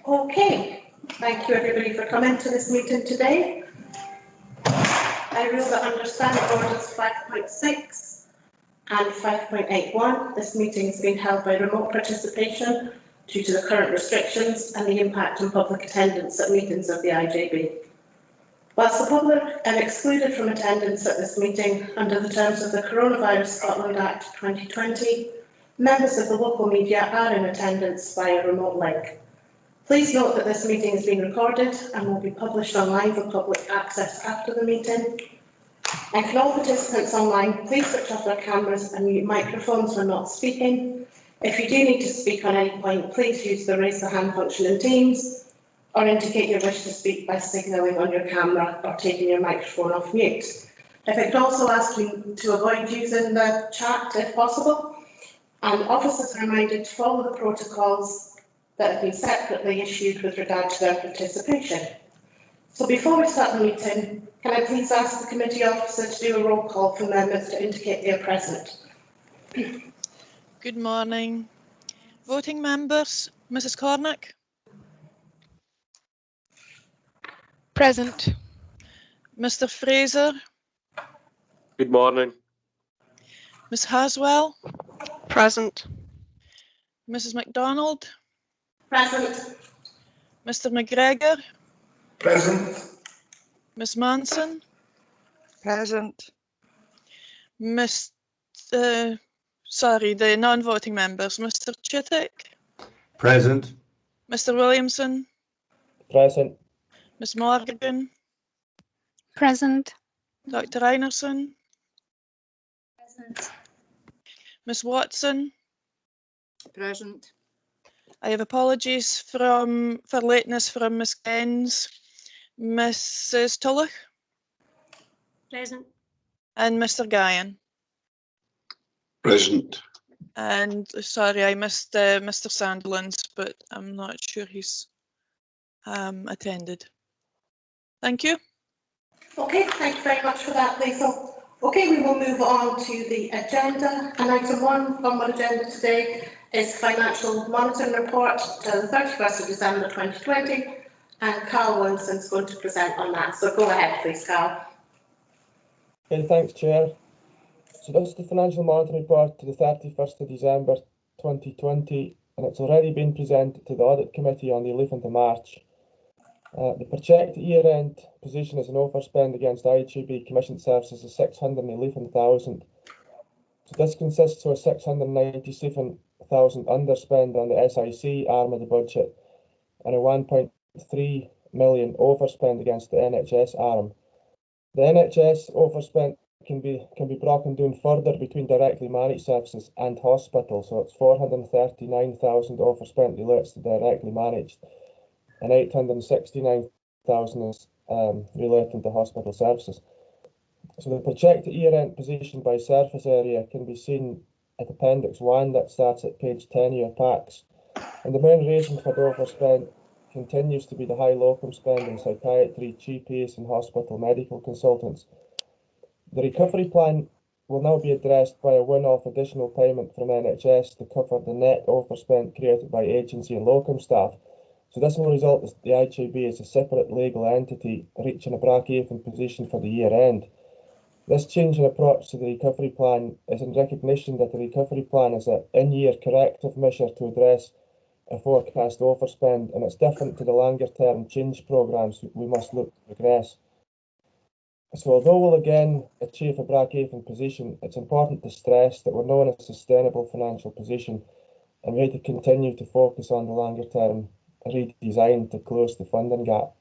Okay, thank you everybody for coming to this meeting today. I rule that under Standing Orders 5.6 and 5.81, this meeting has been held by remote participation due to the current restrictions and the impact on public attendance at meetings of the IJB. Whilst the public are excluded from attendance at this meeting under the terms of the Coronavirus Scotland Act 2020, members of the local media are in attendance via remote link. Please note that this meeting is being recorded and will be published online for public access after the meeting. And can all participants online please switch off their cameras and mute microphones when not speaking. If you do need to speak on any point, please use the raise the hand function in Teams or indicate your wish to speak by signalling on your camera or taking your microphone off mute. If I could also ask you to avoid using the chat if possible, and officers are reminded to follow the protocols that have been separately issued with regard to their participation. So before we start the meeting, can I please ask the committee officer to do a roll call for members to indicate they are present? Good morning. Voting members, Mrs. Cornick. Present. Mr. Fraser. Good morning. Ms. Haswell. Present. Mrs. MacDonald. Present. Mr. McGregor. Present. Ms. Manson. Present. The non-voting members, Mr. Chittick. Present. Mr. Williamson. Present. Ms. Morgan. Present. Dr. Einerson. Present. Ms. Watson. Present. I have apologies for lateness from Ms. Gens, Mrs. Tulloch. Present. And Mr. Guyan. Present. And sorry, I missed Mr. Sandilands, but I'm not sure he's attended. Thank you. Okay, thank you very much for that, Liesl. Okay, we will move on to the agenda. And item 1 on our agenda today is Financial Monitoring Report to the 31st of December 2020. And Carl Wilson is going to present on that. So go ahead, please, Carl. Okay, thanks, Chair. So this is the Financial Monitoring Report to the 31st of December 2020, and it's already been presented to the Audit Committee on the 11th of March. The projected year-end position is an overspend against IJB commissioned services of 611,000. So this consists of a 697,000 underspend on the SIC arm of the budget and a 1.3 million overspend against the NHS arm. The NHS overspend can be broken down further between directly managed services and hospitals. So it's 439,000 overspent relates to directly managed, and 869,000 is relating to hospital services. So the projected year-end position by service area can be seen at Appendix 1 that starts at page 10 of your packs. And the main reason for the overspend continues to be the high locum spend in psychiatry, GPs and hospital medical consultants. The recovery plan will now be addressed by a one-off additional payment from NHS to cover the net overspend created by agency and locum staff. So this will result in the IJB as a separate legal entity reaching a break-even position for the year end. This change in approach to the recovery plan is in recognition that the recovery plan is an in-year corrective measure to address a forecast overspend, and it's different to the longer-term change programmes we must look to progress. So although we'll again achieve a break-even position, it's important to stress that we're now in a sustainable financial position, and we need to continue to focus on the longer-term redesign to close the funding gap.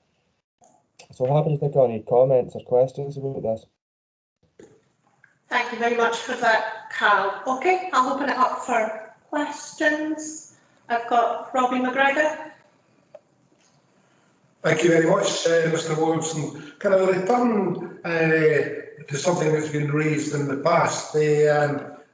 So happy to take any comments or questions about this. Thank you very much for that, Carl. Okay, I'll open it up for questions. I've got Robbie McGregor. Thank you very much, Mr. Williamson. Can I return to something that's been raised in the past, the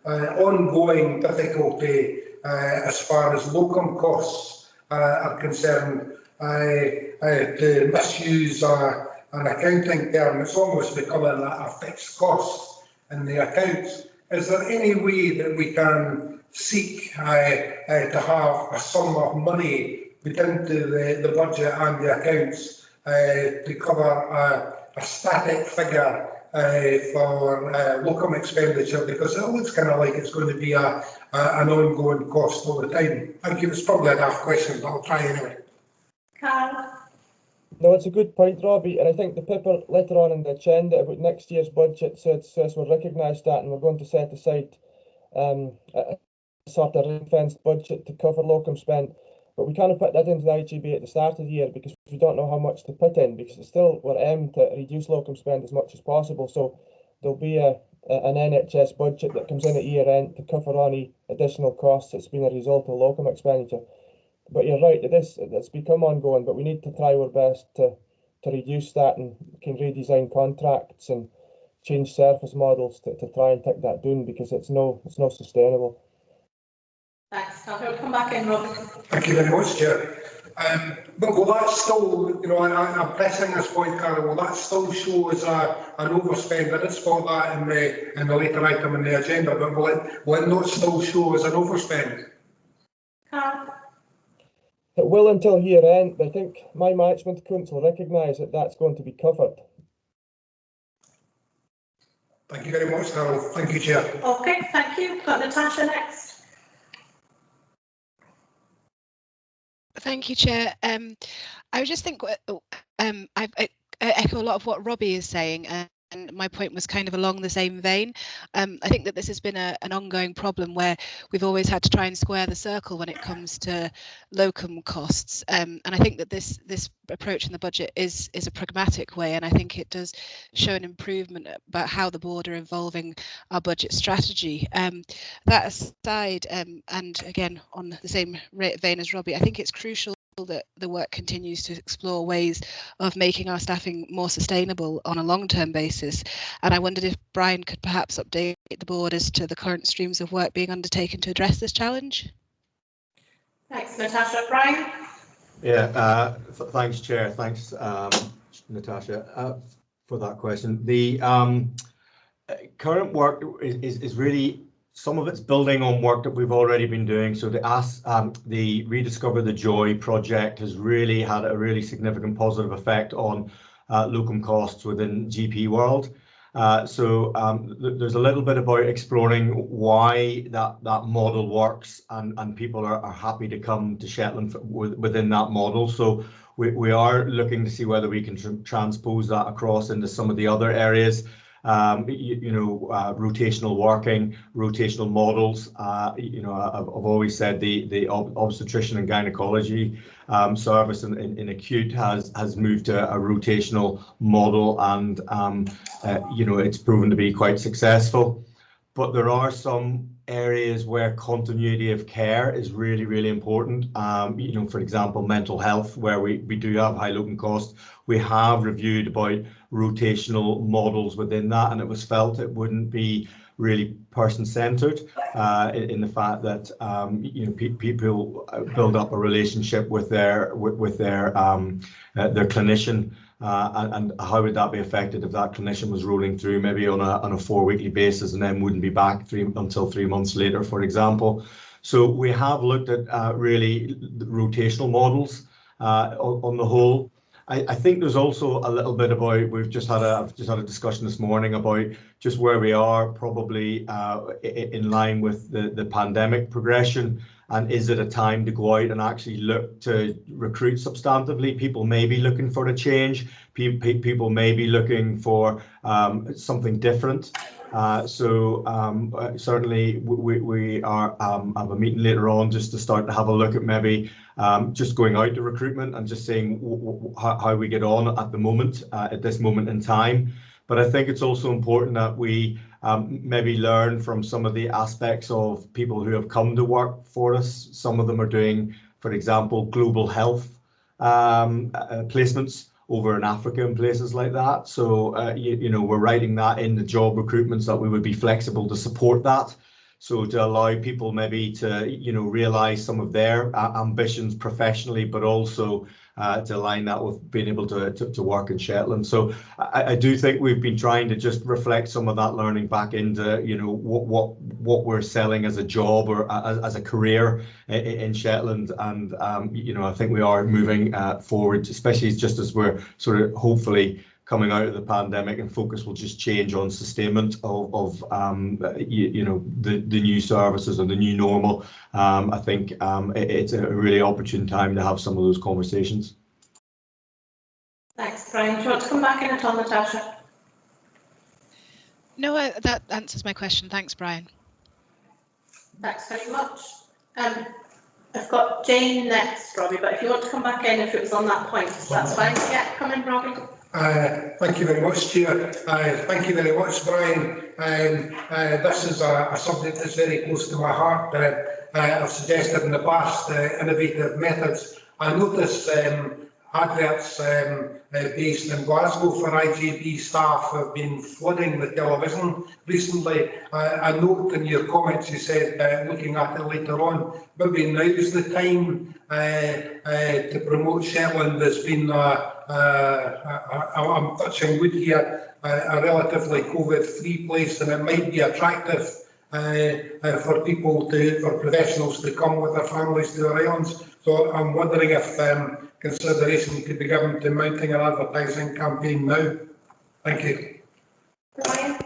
ongoing difficulty as far as locum costs are concerned, to misuse an accounting term? It's almost becoming a fixed cost in the accounts. Is there any way that we can seek to have a sum of money put into the budget and the accounts to cover a static figure for locum expenditure, because it looks kind of like it's going to be an ongoing cost all the time. Thank you. It's probably a daft question, but I'll try anyway. Carl? No, it's a good point, Robbie, and I think the paper later on in the agenda about next year's budget says we'll recognise that, and we're going to set aside a sort of ring-fenced budget to cover locum spend. But we can't put that into the IJB at the start of the year because we don't know how much to put in, because it's still, we're aimed to reduce locum spend as much as possible. So there'll be an NHS budget that comes in at year end to cover any additional costs that's been a result of locum expenditure. But you're right, it's become ongoing, but we need to try our best to reduce that, and can redesign contracts and change service models to try and take that down, because it's no sustainable. Thanks, Carl. We'll come back in, Rob. Thank you very much, Chair. But will that still, I'm pressing this point, Carol, will that still show as an overspend? I did spot that in the later item in the agenda, but will it not still show as an overspend? Carl? It will until year end, but I think my management council recognise that that's going to be covered. Thank you very much, Carol. Thank you, Chair. Okay, thank you. Got Natasha next. Thank you, Chair. I would just think I echo a lot of what Robbie is saying, and my point was kind of along the same vein. I think that this has been an ongoing problem where we've always had to try and square the circle when it comes to locum costs. And I think that this approach in the budget is a pragmatic way, and I think it does show an improvement about how the board are evolving our budget strategy. That aside, and again on the same vein as Robbie, I think it's crucial that the work continues to explore ways of making our staffing more sustainable on a long-term basis. And I wondered if Brian could perhaps update the board as to the current streams of work being undertaken to address this challenge. Thanks, Natasha. Brian? Yeah, thanks, Chair. Thanks, Natasha, for that question. The current work is really, some of it's building on work that we've already been doing. So the Rediscover the Joy project has really had a really significant positive effect on locum costs within GP world. So there's a little bit about exploring why that model works, and people are happy to come to Shetland within that model. So we are looking to see whether we can transpose that across into some of the other areas. Rotational working, rotational models. I've always said the obstetrician and gynecology service in acute has moved to a rotational model, and it's proven to be quite successful. But there are some areas where continuity of care is really, really important. For example, mental health, where we do have high locum costs. We have reviewed about rotational models within that, and it was felt it wouldn't be really person-centered in the fact that people build up a relationship with their clinician. And how would that be affected if that clinician was rolling through maybe on a 4-weekly basis and then wouldn't be back until 3 months later, for example. So we have looked at really rotational models on the whole. I think there's also a little bit about, I've just had a discussion this morning about just where we are probably in line with the pandemic progression. And is it a time to go out and actually look to recruit substantively? People may be looking for a change. People may be looking for something different. Certainly we are have a meeting later on just to start to have a look at maybe just going out to recruitment and just seeing how we get on at the moment, at this moment in time. But I think it's also important that we maybe learn from some of the aspects of people who have come to work for us. Some of them are doing, for example, global health placements over in Africa and places like that. So, we're writing that in the job recruitments that we would be flexible to support that. So to allow people maybe to, realise some of their ambitions professionally, but also to align that with being able to work in Shetland. So I do think we've been trying to just reflect some of that learning back into, what we're selling as a job or as a career in Shetland. And, I think we are moving forward, especially just as we're sort of hopefully coming out of the pandemic, and focus will just change on sustainment of the new services and the new normal. I think it's a really opportune time to have some of those conversations. Thanks, Brian. Do you want to come back in at all, Natasha? No, that answers my question. Thanks, Brian. Thanks very much. I've got Jane next, Robbie, but if you want to come back in, if it was on that point, that's fine. Yeah, come in, Robbie. Thank you very much, Chair. Thank you very much, Brian. This is a subject that's very close to my heart. I've suggested in the past innovative methods. I notice adverts based in Glasgow for IJB staff have been flooding the television recently. I note in your comments you said, looking at it later on, maybe now's the time to promote Shetland. There's been, I'm touching wood here, a relatively COVID-free place, and it might be attractive for people for professionals to come with their families to the islands. So I'm wondering if consideration could be given to mounting an advertising campaign now. Thank you. Brian?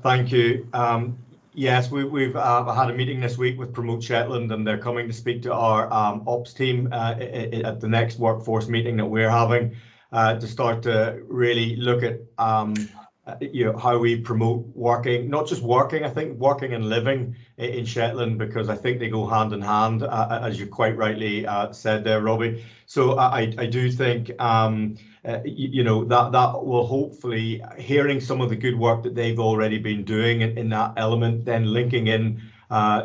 Thank you. Yes, we've had a meeting this week with Promote Shetland, and they're coming to speak to our ops team at the next workforce meeting that we're having to start to really look at how we promote working, not just working, I think working and living in Shetland, because I think they go hand in hand, as you quite rightly said there, Robbie. So I do think that will hopefully, hearing some of the good work that they've already been doing in that element, then linking in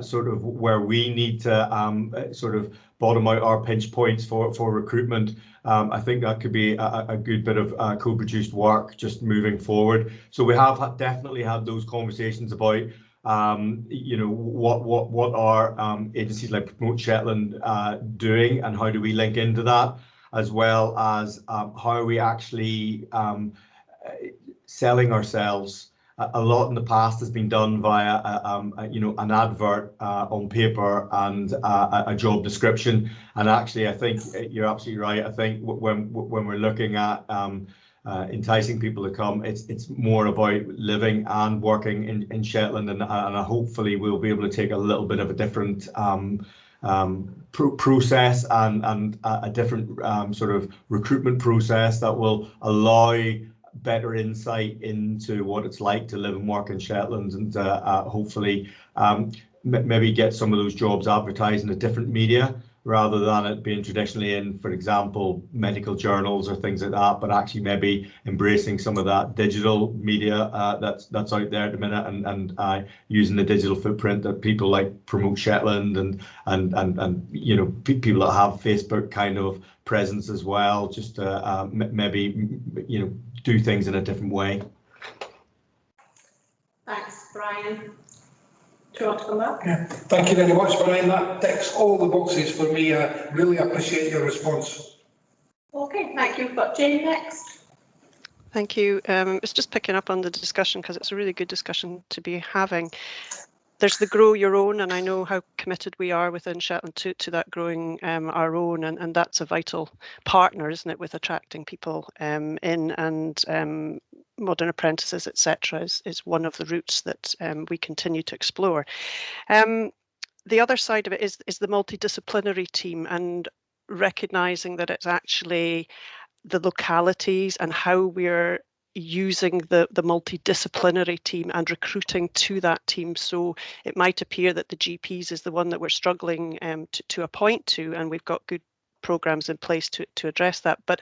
sort of where we need to sort of bottom out our pinch points for recruitment. I think that could be a good bit of co-produced work just moving forward. So we have definitely had those conversations about what are agencies like Promote Shetland doing, and how do we link into that, as well as how are we actually selling ourselves. A lot in the past has been done via an advert on paper and a job description. And actually, I think you're absolutely right. I think when we're looking at enticing people to come, it's more about living and working in Shetland, and hopefully we'll be able to take a little bit of a different process and a different sort of recruitment process that will allow better insight into what it's like to live and work in Shetland, and hopefully maybe get some of those jobs advertised in a different media rather than it being traditionally in, for example, medical journals or things like that, but actually maybe embracing some of that digital media that's out there at the minute, and using the digital footprint that people like Promote Shetland and people that have Facebook kind of presence as well, just maybe do things in a different way. Thanks, Brian. Do you want to come back? Yeah. Thank you very much, Brian. That ticks all the boxes for me. I really appreciate your response. Okay, thank you. We've got Jane next. Thank you. It's just picking up on the discussion, because it's a really good discussion to be having. There's the grow your own, and I know how committed we are within Shetland to that growing our own, and that's a vital partner, isn't it, with attracting people in, and modern apprentices, etc., is one of the routes that we continue to explore. The other side of it is the multidisciplinary team, and recognising that it's actually the localities and how we're using the multidisciplinary team and recruiting to that team. So it might appear that the GPs is the one that we're struggling to a point to, and we've got good programmes in place to address that. But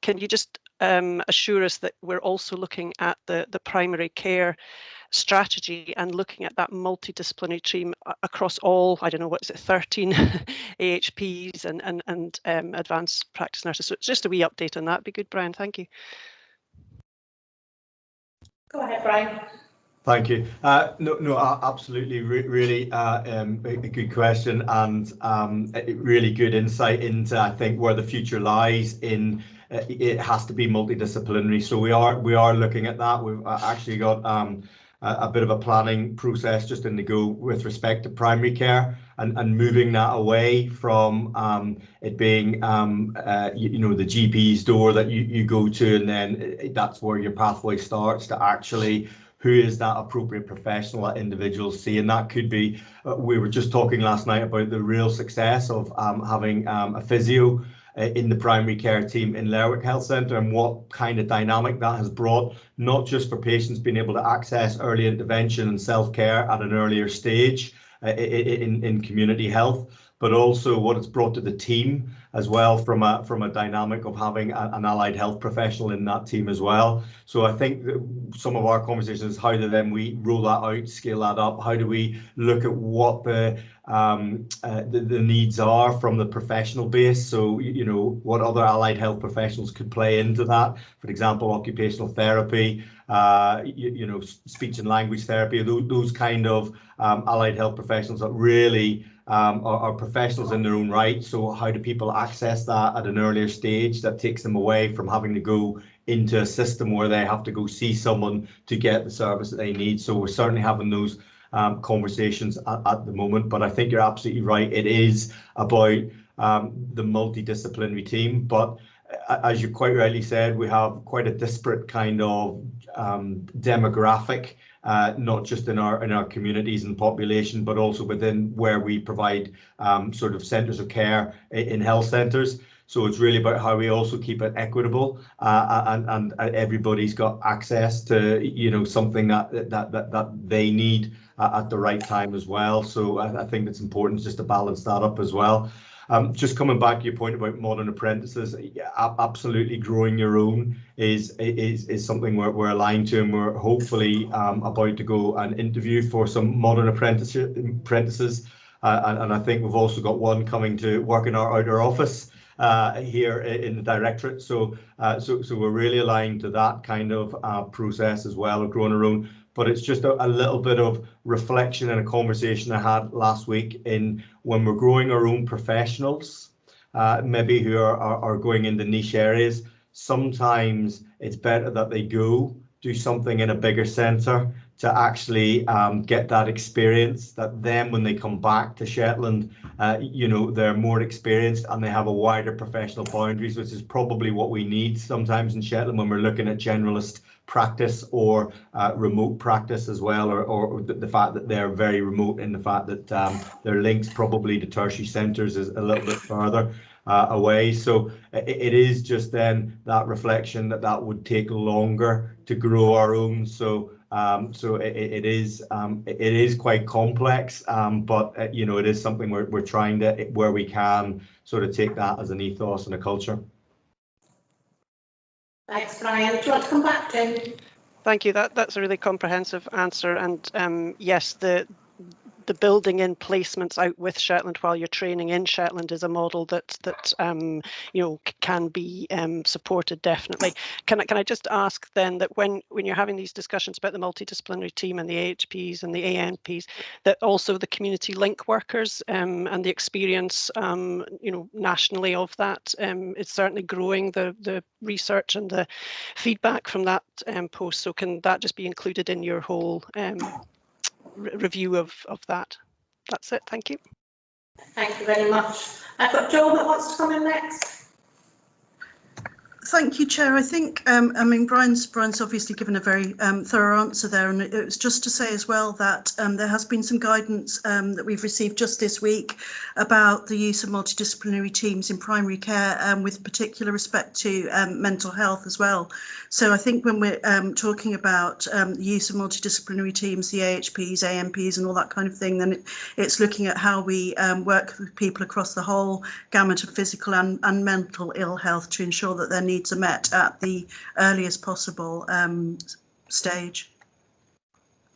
can you just assure us that we're also looking at the primary care strategy and looking at that multidisciplinary team across all, I don't know, what is it, 13 AHPs and advanced practice nurses? So it's just a wee update on that. Be good, Brian. Thank you. Go ahead, Brian. Thank you. Absolutely, really a good question, and really good insight into, I think, where the future lies in. It has to be multidisciplinary, so we are looking at that. We've actually got a bit of a planning process just in the go with respect to primary care and moving that away from it being the GP's door that you go to, and then that's where your pathway starts, to actually who is that appropriate professional that individuals see. And that could be, we were just talking last night about the real success of having a physio in the primary care team in Lerwick Health Centre, and what kind of dynamic that has brought, not just for patients being able to access early intervention and self-care at an earlier stage in community health, but also what it's brought to the team as well, from a dynamic of having an allied health professional in that team as well. So I think that some of our conversations, how do then we roll that out, scale that up? How do we look at what the needs are from the professional base? So, what other allied health professionals could play into that? For example, occupational therapy, speech and language therapy, those kind of allied health professionals that really are professionals in their own right. So how do people access that at an earlier stage that takes them away from having to go into a system where they have to go see someone to get the service that they need? So we're certainly having those conversations at the moment, but I think you're absolutely right. It is about the multidisciplinary team, but as you quite rightly said, we have quite a disparate kind of demographic, not just in our communities and population, but also within where we provide sort of centres of care in health centres. So it's really about how we also keep it equitable, and everybody's got access to something that they need at the right time as well. So I think it's important just to balance that up as well. Just coming back to your point about modern apprentices, absolutely, growing your own is something we're aligned to, and we're hopefully about to go and interview for some modern apprentices, and I think we've also got one coming to work in our outer office here in the directorate. So we're really aligned to that kind of process as well of growing our own. But it's just a little bit of reflection and a conversation I had last week in when we're growing our own professionals, maybe who are going into niche areas. Sometimes it's better that they go do something in a bigger centre to actually get that experience, that then when they come back to Shetland, they're more experienced and they have a wider professional boundaries, which is probably what we need sometimes in Shetland when we're looking at generalist practice or remote practice as well, or the fact that they're very remote, in the fact that their links probably to tertiary centres is a little bit further away. So it is just then that reflection that would take longer to grow our own. So it is quite complex, but it is something we're trying to, where we can, sort of take that as an ethos and a culture. Thanks, Brian. Do you want to come back, Jim? Thank you. That's a really comprehensive answer. And yes, the building in placements out with Shetland while you're training in Shetland is a model that can be supported, definitely. Can I just ask then that when you're having these discussions about the multidisciplinary team and the AHPs and the ANPs, that also the community link workers and the experience nationally of that is certainly growing, the research and the feedback from that post. So can that just be included in your whole review of that? That's it. Thank you. Thank you very much. I've got Joel that wants to come in next. Thank you, Chair. I think, Brian's obviously given a very thorough answer there, and it was just to say as well that there has been some guidance that we've received just this week about the use of multidisciplinary teams in primary care, with particular respect to mental health as well. So I think when we're talking about the use of multidisciplinary teams, the AHPs, AMPs and all that kind of thing, then it's looking at how we work with people across the whole gamut of physical and mental ill health to ensure that their needs are met at the earliest possible stage.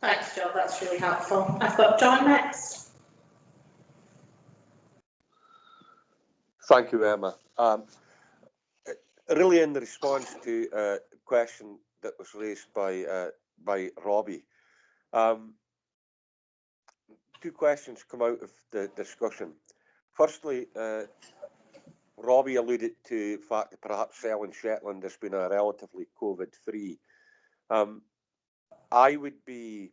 Thanks, Joe. That's really helpful. I've got John next. Thank you, Emma. Really, in the response to a question that was raised by Robbie, Two questions come out of the discussion. Firstly, Robbie alluded to the fact that perhaps Selling Shetland has been a relatively COVID-free. I would be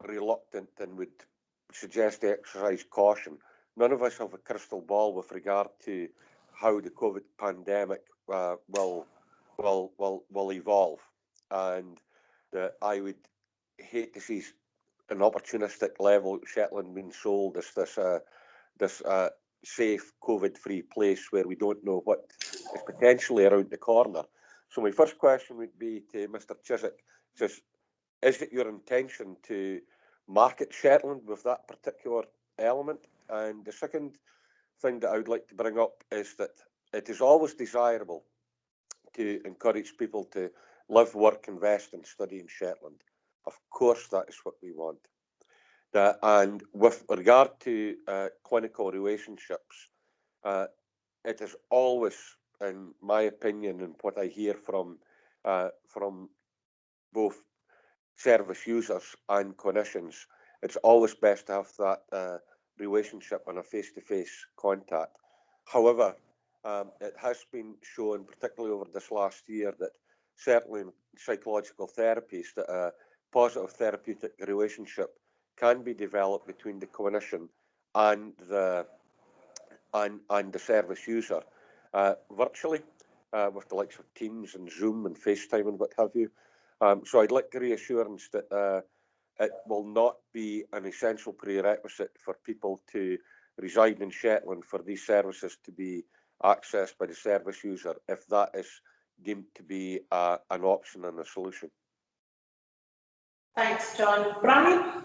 reluctant and would suggest to exercise caution. None of us have a crystal ball with regard to how the COVID pandemic will evolve, and that I would hate to see an opportunistic level Shetland being sold as this safe COVID-free place where we don't know what is potentially around the corner. So my first question would be to Mr. Chiswick: is it your intention to market Shetland with that particular element? And the second thing that I would like to bring up is that it is always desirable to encourage people to live, work, invest and study in Shetland. Of course, that is what we want. And with regard to clinical relationships, it is always, in my opinion, and what I hear from both service users and clinicians, it's always best to have that relationship and a face-to-face contact. However, it has been shown, particularly over this last year, that certainly in psychological therapies, that a positive therapeutic relationship can be developed between the clinician and the service user virtually, with the likes of Teams and Zoom and FaceTime and what have you. So I'd like the reassurance that it will not be an essential prerequisite for people to reside in Shetland for these services to be accessed by the service user, if that is deemed to be an option and a solution. Thanks, John. Brian?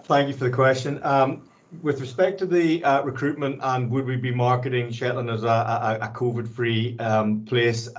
Thank you for the question. With respect to the recruitment and would we be marketing Shetland as a COVID-free place,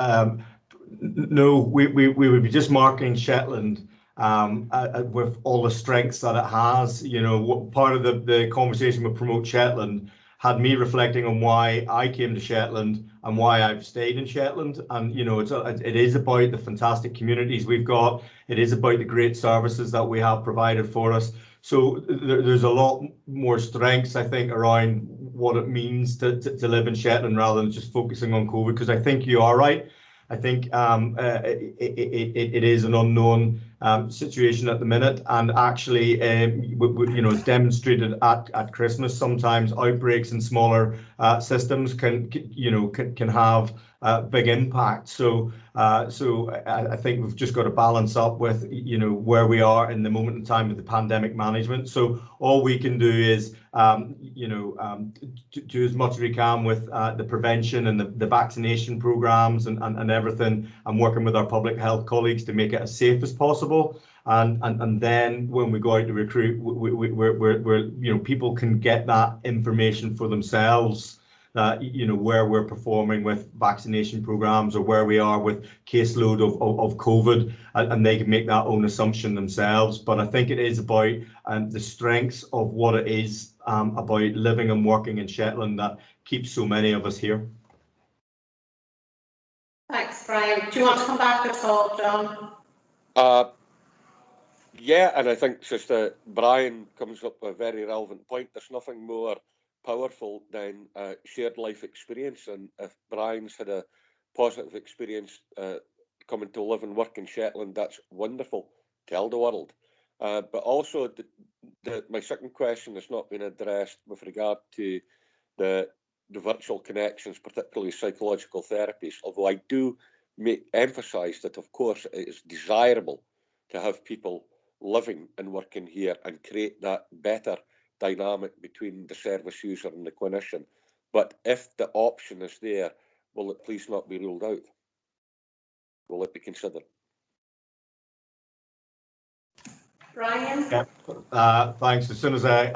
no, we would be just marketing Shetland with all the strengths that it has. You know, what part of the conversation with Promote Shetland had me reflecting on why I came to Shetland and why I've stayed in Shetland. And, you know, it is about the fantastic communities we've got. It is about the great services that we have provided for us. So there's a lot more strengths, I think, around what it means to live in Shetland rather than just focusing on COVID, because I think you are right. I think it is an unknown situation at the minute, and actually, you know, it's demonstrated at Christmas. Sometimes outbreaks in smaller systems can have big impact. So I think we've just got to balance up with, you know, where we are in the moment in time with the pandemic management. So all we can do is do as much as we can with the prevention and the vaccination programs and everything, and working with our public health colleagues to make it as safe as possible. And then when we go out to recruit, we're people can get that information for themselves. Where we're performing with vaccination programs or where we are with caseload of COVID, and they can make that own assumption themselves. But I think it is about the strengths of what it is about living and working in Shetland that keeps so many of us here. Thanks, Brian. Do you want to come back at all, John? Yeah, and I think just Brian comes up with a very relevant point. There's nothing more powerful than shared life experience, and if Brian's had a positive experience coming to live and work in Shetland, that's wonderful. Tell the world. But also, my second question has not been addressed with regard to the virtual connections, particularly psychological therapies, although I do emphasise that, of course, it is desirable to have people living and working here and create that better dynamic between the service user and the clinician. But if the option is there, will it please not be ruled out? Will it be considered? Brian? Yeah, thanks. As soon as I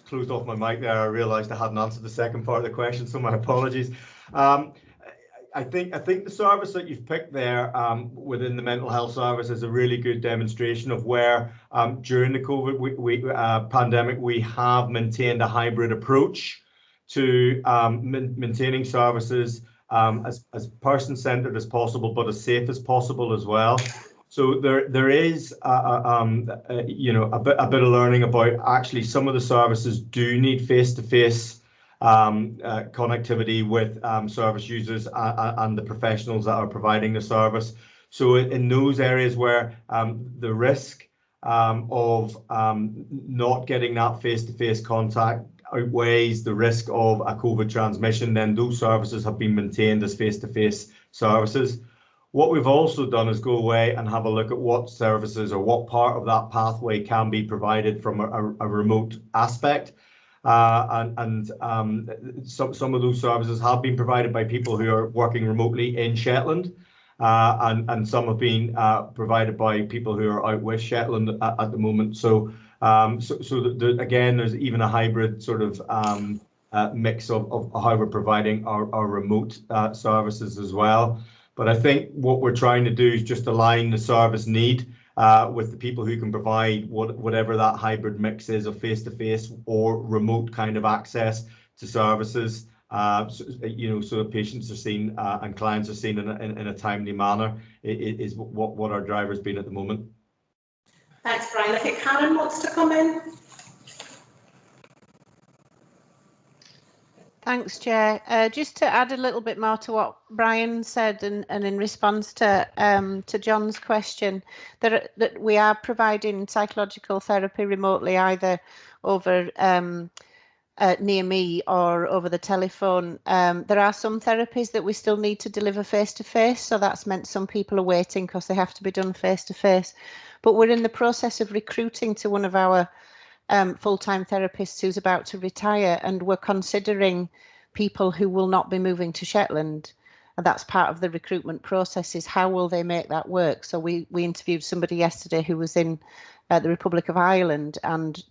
closed off my mic there, I realised I hadn't answered the second part of the question, so my apologies. I think the service that you've picked there within the mental health service is a really good demonstration of where during the COVID pandemic we have maintained a hybrid approach to maintaining services as person-centred as possible, but as safe as possible as well. So there is you know, a bit of learning about actually some of the services do need face-to-face connectivity with service users and the professionals that are providing the service. So in those areas where the risk of not getting that face-to-face contact outweighs the risk of a COVID transmission, then those services have been maintained as face-to-face services. What we've also done is go away and have a look at what services or what part of that pathway can be provided from a remote aspect. Some of those services have been provided by people who are working remotely in Shetland, and some have been provided by people who are out with Shetland at the moment. So again, there's even a hybrid sort of mix of how we're providing our remote services as well. But I think what we're trying to do is just align the service need with the people who can provide whatever that hybrid mix is of face-to-face or remote kind of access to services. You know, so that patients are seen and clients are seen in a timely manner is what our driver's been at the moment. Thanks, Brian. I think Karen wants to come in. Thanks, Chair. Just to add a little bit more to what Brian said, and in response to John's question, that we are providing psychological therapy remotely, either over near me or over the telephone. There are some therapies that we still need to deliver face-to-face, so that's meant some people are waiting because they have to be done face-to-face. But we're in the process of recruiting to one of our full-time therapists who's about to retire, and we're considering people who will not be moving to Shetland, and that's part of the recruitment process, is how will they make that work. So we interviewed somebody yesterday who was in the Republic of Ireland and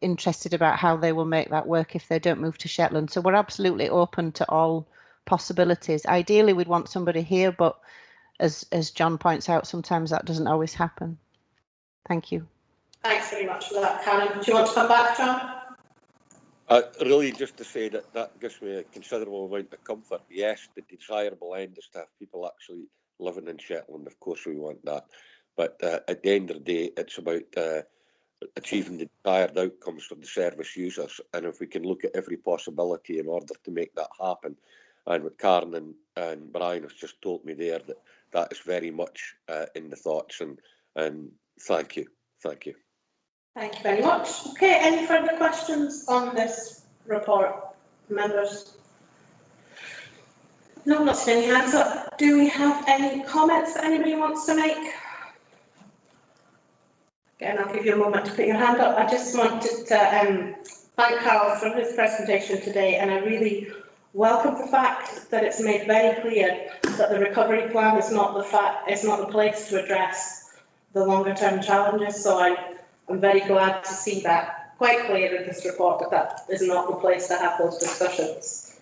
interested about how they will make that work if they don't move to Shetland. So we're absolutely open to all possibilities. Ideally we'd want somebody here, but as John points out, sometimes that doesn't always happen. Thank you. Thanks very much for that, Karen. Do you want to come back, John? Really, just to say that gives me a considerable amount of comfort. Yes, the desirable end is to have people actually living in Shetland. Of course, we want that. But at the end of the day, it's about achieving the desired outcomes for the service users. And if we can look at every possibility in order to make that happen, and what Karen and Brian have just told me there, that is very much in the thoughts. And thank you. Thank you. Thank you very much. Okay, any further questions on this report, members? No, not seeing any hands up. Do we have any comments that anybody wants to make? Again, I'll give you a moment to put your hand up. I just wanted to thank Carl for his presentation today, and I really welcome the fact that it's made very clear that the recovery plan is not the place to address the longer term challenges. So I'm very glad to see that quite clear in this report, that is not the place to have those discussions.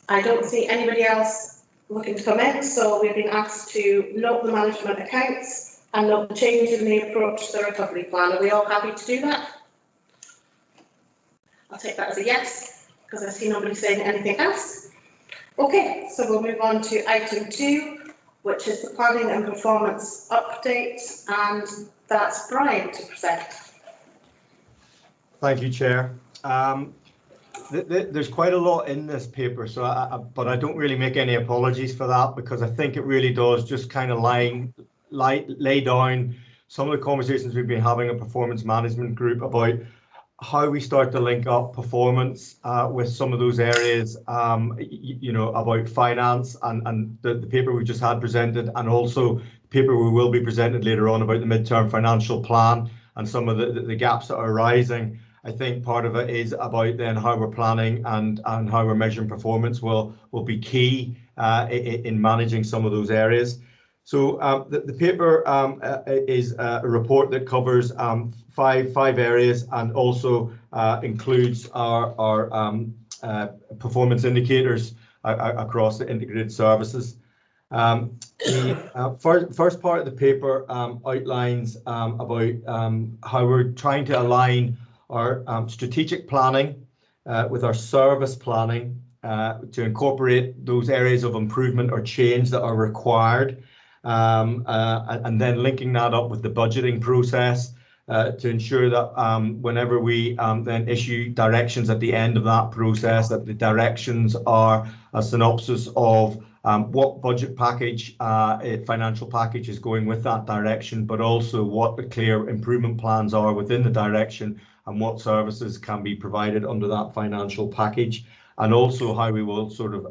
I don't see anybody else looking to come in, so we've been asked to note the management accounts and note the change in the approach to the recovery plan. Are we all happy to do that? I'll take that as a yes, because I see nobody saying anything else. Okay, so we'll move on to item 2, which is the planning and performance update, and that's Brian to present. Thank you, Chair. There's quite a lot in this paper, so but I don't really make any apologies for that, because I think it really does just kind of lay down some of the conversations we've been having at Performance Management Group about how we start to link up performance with some of those areas, you know, about finance and the paper we just had presented, and also the paper we will be presented later on about the midterm financial plan and some of the gaps that are arising. I think part of it is about then how we're planning and how we're measuring performance will be key in managing some of those areas. So the paper is a report that covers five areas, and also includes our performance indicators across the integrated services. The first part of the paper outlines about how we're trying to align our strategic planning with our service planning to incorporate those areas of improvement or change that are required and then linking that up with the budgeting process to ensure that whenever we then issue directions at the end of that process, that the directions are a synopsis of what budget package, financial package is going with that direction, but also what the clear improvement plans are within the direction and what services can be provided under that financial package, and also how we will sort of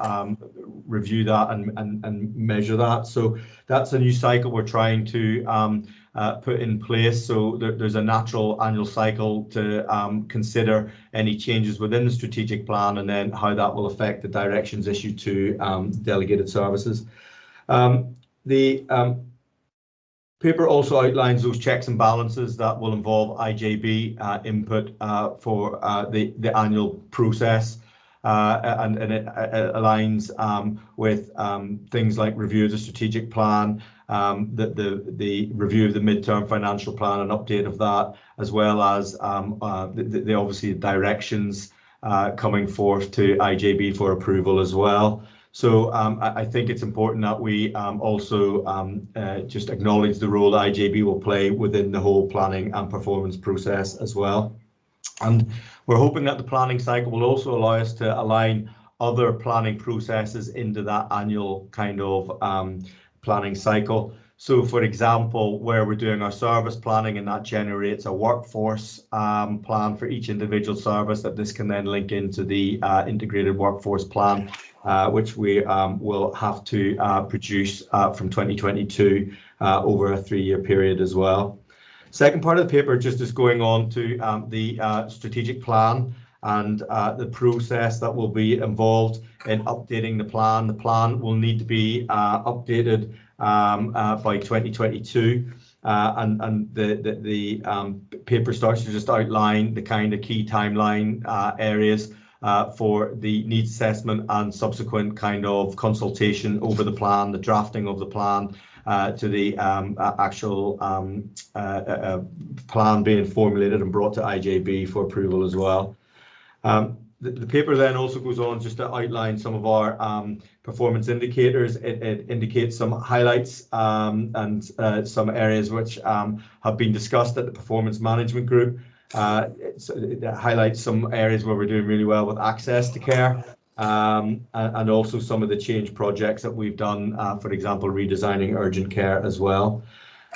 review that and measure that. So that's a new cycle we're trying to put in place. So there's a natural annual cycle to consider any changes within the strategic plan and then how that will affect the directions issued to delegated services. The paper also outlines those checks and balances that will involve IJB input for the annual process. And it aligns with things like review of the strategic plan, the review of the midterm financial plan and update of that, as well as the obviously directions coming forth to IJB for approval as well. So I think it's important that we also just acknowledge the role IJB will play within the whole planning and performance process as well. And we're hoping that the planning cycle will also allow us to align other planning processes into that annual kind of planning cycle. So, for example, where we're doing our service planning and that generates a workforce plan for each individual service, that this can then link into the integrated workforce plan, which we will have to produce from 2022 over a 3-year period as well. Second part of the paper just is going on to the strategic plan and the process that will be involved in updating the plan. The plan will need to be updated by 2022, and the paper starts to just outline the kind of key timeline areas for the needs assessment and subsequent kind of consultation over the plan, the drafting of the plan, to the actual plan being formulated and brought to IJB for approval as well. The paper then also goes on just to outline some of our performance indicators. It indicates some highlights and some areas which have been discussed at the performance management group. It highlights some areas where we're doing really well with access to care, and also some of the change projects that we've done, for example, redesigning urgent care as well.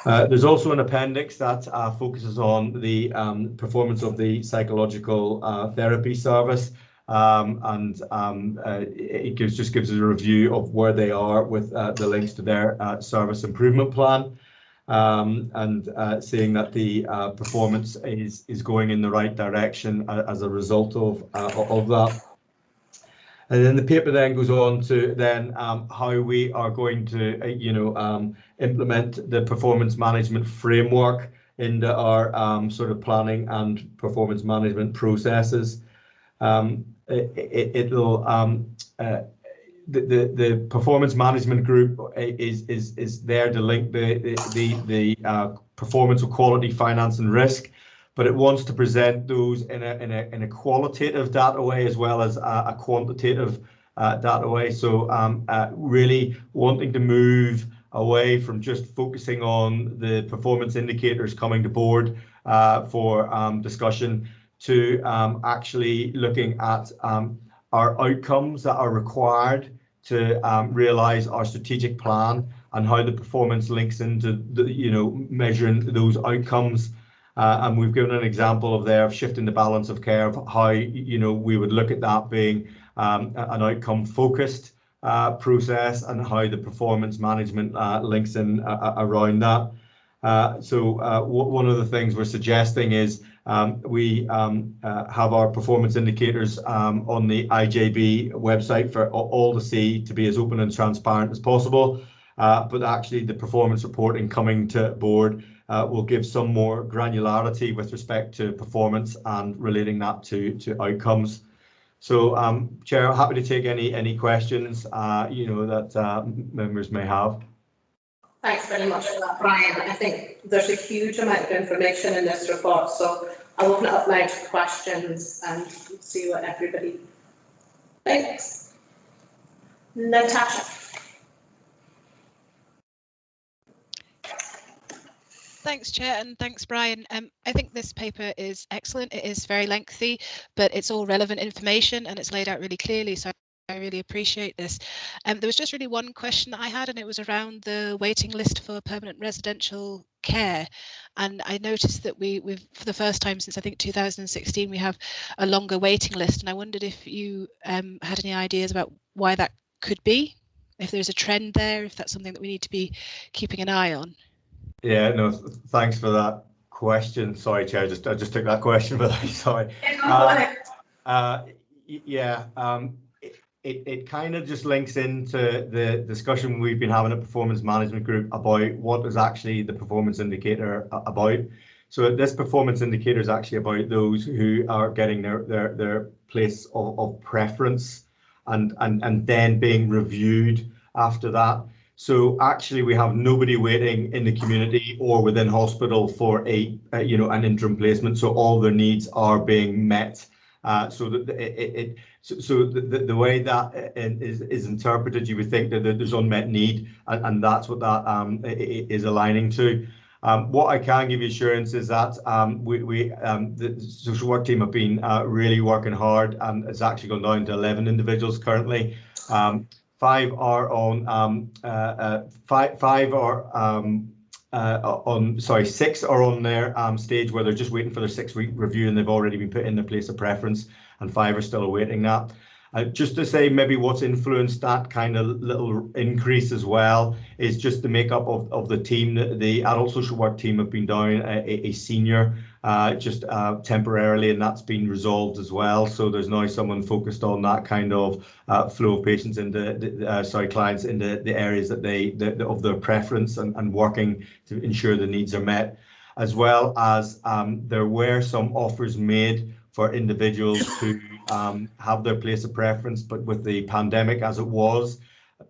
There's also an appendix that focuses on the performance of the psychological therapy service, and it just gives us a review of where they are with the links to their service improvement plan, and seeing that the performance is going in the right direction as a result of that. And then the paper then goes on to then how we are going to, implement the performance management framework into our sort of planning and performance management processes. The performance management group is there to link the performance of quality, finance, and risk, but it wants to present those in a qualitative data way as well as a quantitative data way. So really wanting to move away from just focusing on the performance indicators coming to board for discussion to actually looking at our outcomes that are required to realise our strategic plan and how the performance links into the, measuring those outcomes. And we've given an example of shifting the balance of care, of how we would look at that being an outcome focused process, and how the performance management links in around that. So one of the things we're suggesting is we have our performance indicators on the IJB website for all to see, to be as open and transparent as possible. But actually the performance reporting coming to board will give some more granularity with respect to performance and relating that to outcomes. So, Chair, happy to take any questions that members may have. Thanks very much for that, Brian. I think there's a huge amount of information in this report, so I'll open it up now to questions and see what everybody thinks. Natasha. Thanks, Chair, and thanks, Brian. I think this paper is excellent. It is very lengthy, but it's all relevant information and it's laid out really clearly. So I really appreciate this. There was just really one question that I had, and it was around the waiting list for permanent residential care. And I noticed that we've, for the first time since I think 2016, we have a longer waiting list. And I wondered if you had any ideas about why that could be, if there's a trend there, if that's something that we need to be keeping an eye on. Yeah, no, thanks for that question. Sorry, Chair, I just took that question, but sorry. It kind of just links into the discussion we've been having at Performance Management Group about what is actually the performance indicator about. So this performance indicator is actually about those who are getting their place of preference and then being reviewed after that. So actually, we have nobody waiting in the community or within hospital for an interim placement. So all their needs are being met. So that the way that is interpreted, you would think that there's unmet need, and that's what that is aligning to. What I can give you assurance is that the social work team have been really working hard, and it's actually gone down to 11 individuals currently. 5 are on 6 are on their stage where they're just waiting for their 6-week review, and they've already been put in their place of preference, and 5 are still awaiting that. Just to say maybe what's influenced that kind of little increase as well is just the makeup of the team. The adult social work team have been down a senior just temporarily, and that's been resolved as well. So there's now someone focused on that kind of flow of patients into clients into the areas that of their preference and working to ensure the needs are met, as well as there were some offers made for individuals to have their place of preference, but with the pandemic as it was,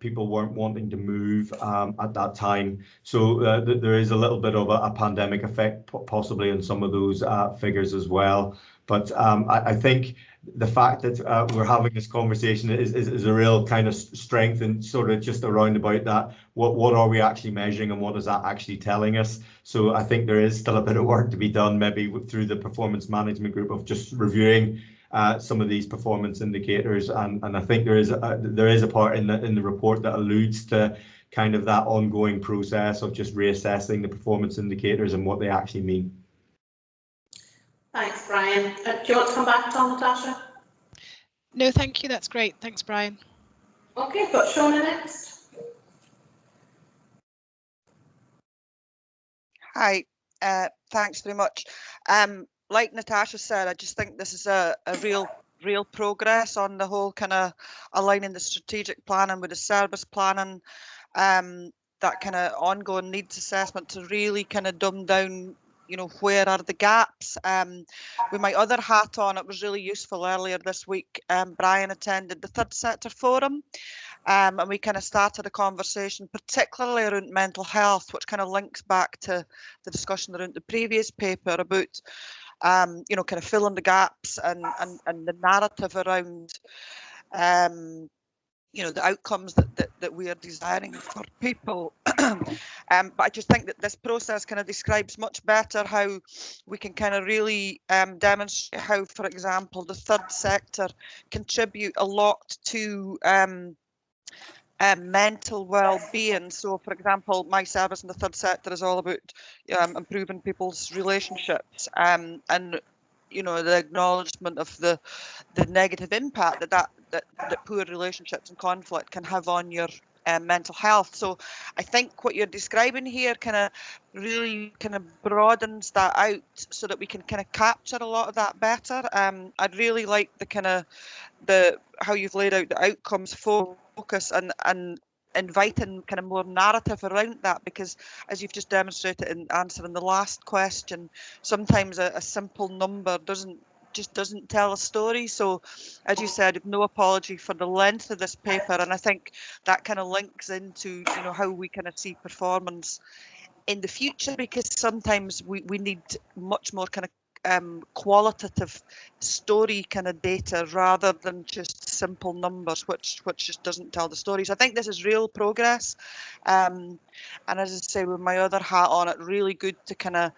people weren't wanting to move at that time. So there is a little bit of a pandemic effect possibly in some of those figures as well. But I think the fact that we're having this conversation is a real kind of strength, and sort of just around about that, what are we actually measuring and what is that actually telling us? So I think there is still a bit of work to be done, maybe through the performance management group, of just reviewing some of these performance indicators, and I think there is a part in the report that alludes to kind of that ongoing process of just reassessing the performance indicators and what they actually mean. Thanks, Brian. Do you want to come back, Tom, Natasha? No, thank you. That's great. Thanks, Brian. Okay, we've got Shona next. Hi, thanks very much. Like Natasha said, I just think this is a real progress on the whole kind of aligning the strategic planning with the service planning, that kind of ongoing needs assessment to really kind of dumb down, where are the gaps. With my other hat on, it was really useful earlier this week. Brian attended the Third Sector Forum, and we kind of started a conversation, particularly around mental health, which kind of links back to the discussion around the previous paper about, kind of filling the gaps and the narrative around, the outcomes that we are desiring for people. But I just think that this process kind of describes much better how we can kind of really demonstrate how, for example, the third sector contribute a lot to mental well-being. So, for example, my service in the third sector is all about improving people's relationships, and the acknowledgement of the negative impact that poor relationships and conflict can have on your mental health. So I think what you're describing here kind of really kind of broadens that out so that we can kind of capture a lot of that better. I'd really like the kind of how you've laid out the outcomes focus and inviting kind of more narrative around that, because as you've just demonstrated in answering the last question, sometimes a simple number doesn't tell a story. So as you said, no apology for the length of this paper, and I think that kind of links into how we kind of see performance in the future, because sometimes we need much more kind of qualitative story kind of data rather than just simple numbers, which just doesn't tell the stories. I think this is real progress, and as I say, with my other hat on, it really good to kind of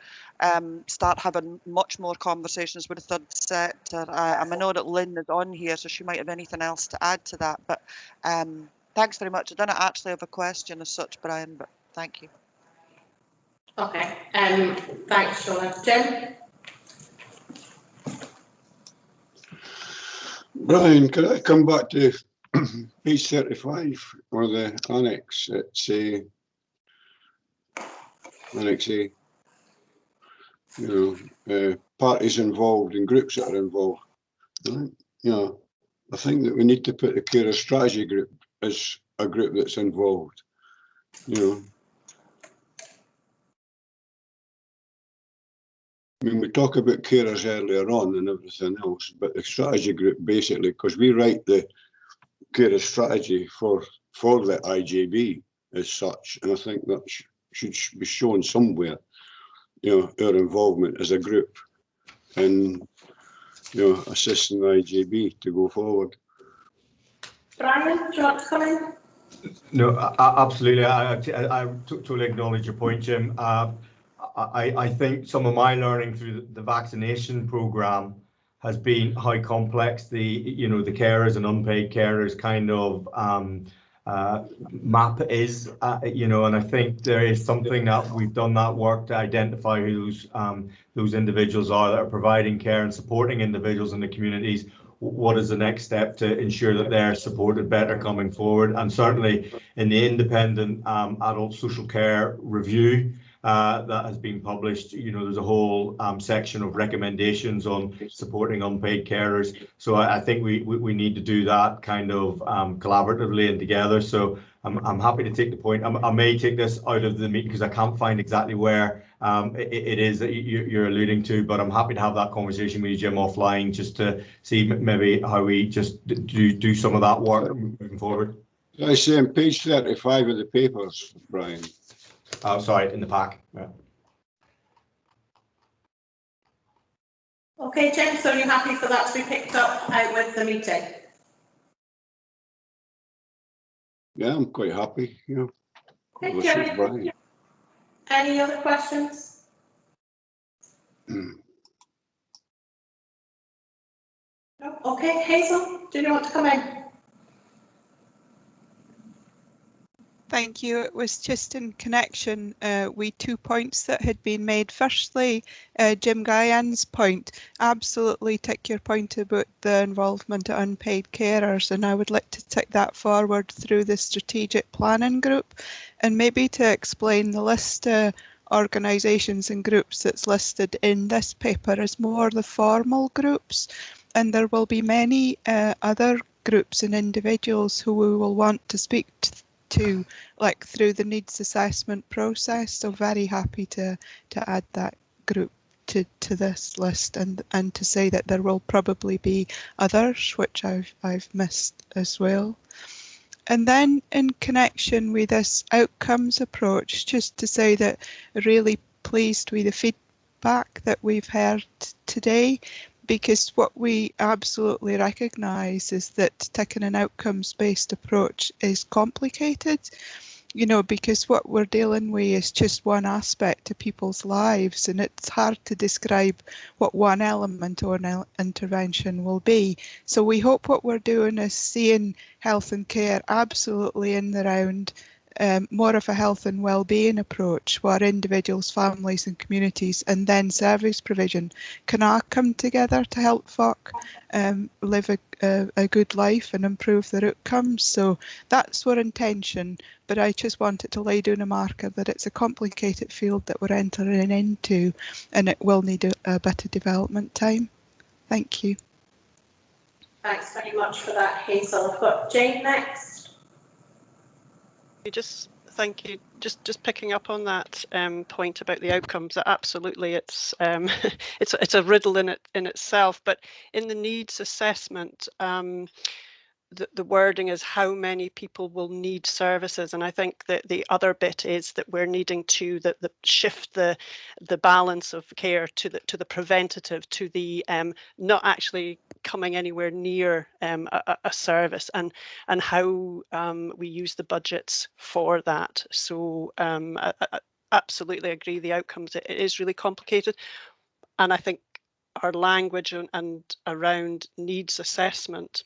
start having much more conversations with the third sector. I know that Lynn is on here, so she might have anything else to add to that. But thanks very much. I don't actually have a question as such, Brian, but thank you. Okay. Thanks, Shona. Jim. Brian, could I come back to page 35 or the annex? It's Annex A. Parties involved and groups that are involved. I think that we need to put the carer strategy group as a group that's involved. I mean, we talk about carers earlier on and everything else, but the strategy group basically, because we write the carer strategy for the IJB as such, and I think that should be shown somewhere. Our involvement as a group in, assisting the IJB to go forward. Brian, do you want to come in? No, absolutely. I totally acknowledge your point, Jim. I think some of my learning through the vaccination programme has been how complex the carers and unpaid carers kind of map is, and I think there is something that we've done that work to identify who those individuals are that are providing care and supporting individuals in the communities. What is the next step to ensure that they're supported better coming forward? And certainly in the independent adult social care review that has been published, there's a whole section of recommendations on supporting unpaid carers. So I think we need to do that kind of collaboratively and together. So I'm happy to take the point. I may take this out of the meeting because I can't find exactly where it is that you're alluding to, but I'm happy to have that conversation with you, Jim, offline, just to see maybe how we just do some of that work moving forward. I say on page 35 of the papers, Brian. Oh, sorry, in the pack. Yeah. Okay, Jim, so are you happy for that to be picked up out with the meeting? Yeah, I'm quite happy. Okay, Jerry, Brian. Any other questions? No? Okay, Hazel, do you want to come in? Thank you. It was just in connection with 2 points that had been made. Firstly, Jim Guyan's point, absolutely tick your point about the involvement of unpaid carers, and I would like to take that forward through the strategic planning group, and maybe to explain the list of organisations and groups that's listed in this paper as more the formal groups, and there will be many other groups and individuals who we will want to speak to, like through the needs assessment process. So very happy to add that group to this list, and to say that there will probably be others which I've missed as well. And then in connection with this outcomes approach, just to say that really pleased with the feedback that we've heard today, because what we absolutely recognise is that taking an outcomes-based approach is complicated, because what we're dealing with is just one aspect of people's lives, and it's hard to describe what one element or an intervention will be. So we hope what we're doing is seeing health and care absolutely in the round, more of a health and well-being approach where individuals, families and communities and then service provision can all come together to help folk live a good life and improve their outcomes. So that's our intention, but I just wanted to lay down a marker that it's a complicated field that we're entering into, and it will need a bit of development time. Thank you. Thanks very much for that, Hazel. I've got Jane next. Thank you. Just picking up on that point about the outcomes. Absolutely, it's it's a riddle in itself. But in the needs assessment, the wording is how many people will need services, and I think that the other bit is that we're needing to shift the balance of care to the preventative, to the not actually coming anywhere near a service, and how we use the budgets for that. So I absolutely agree, the outcomes, it is really complicated, and I think our language and around needs assessment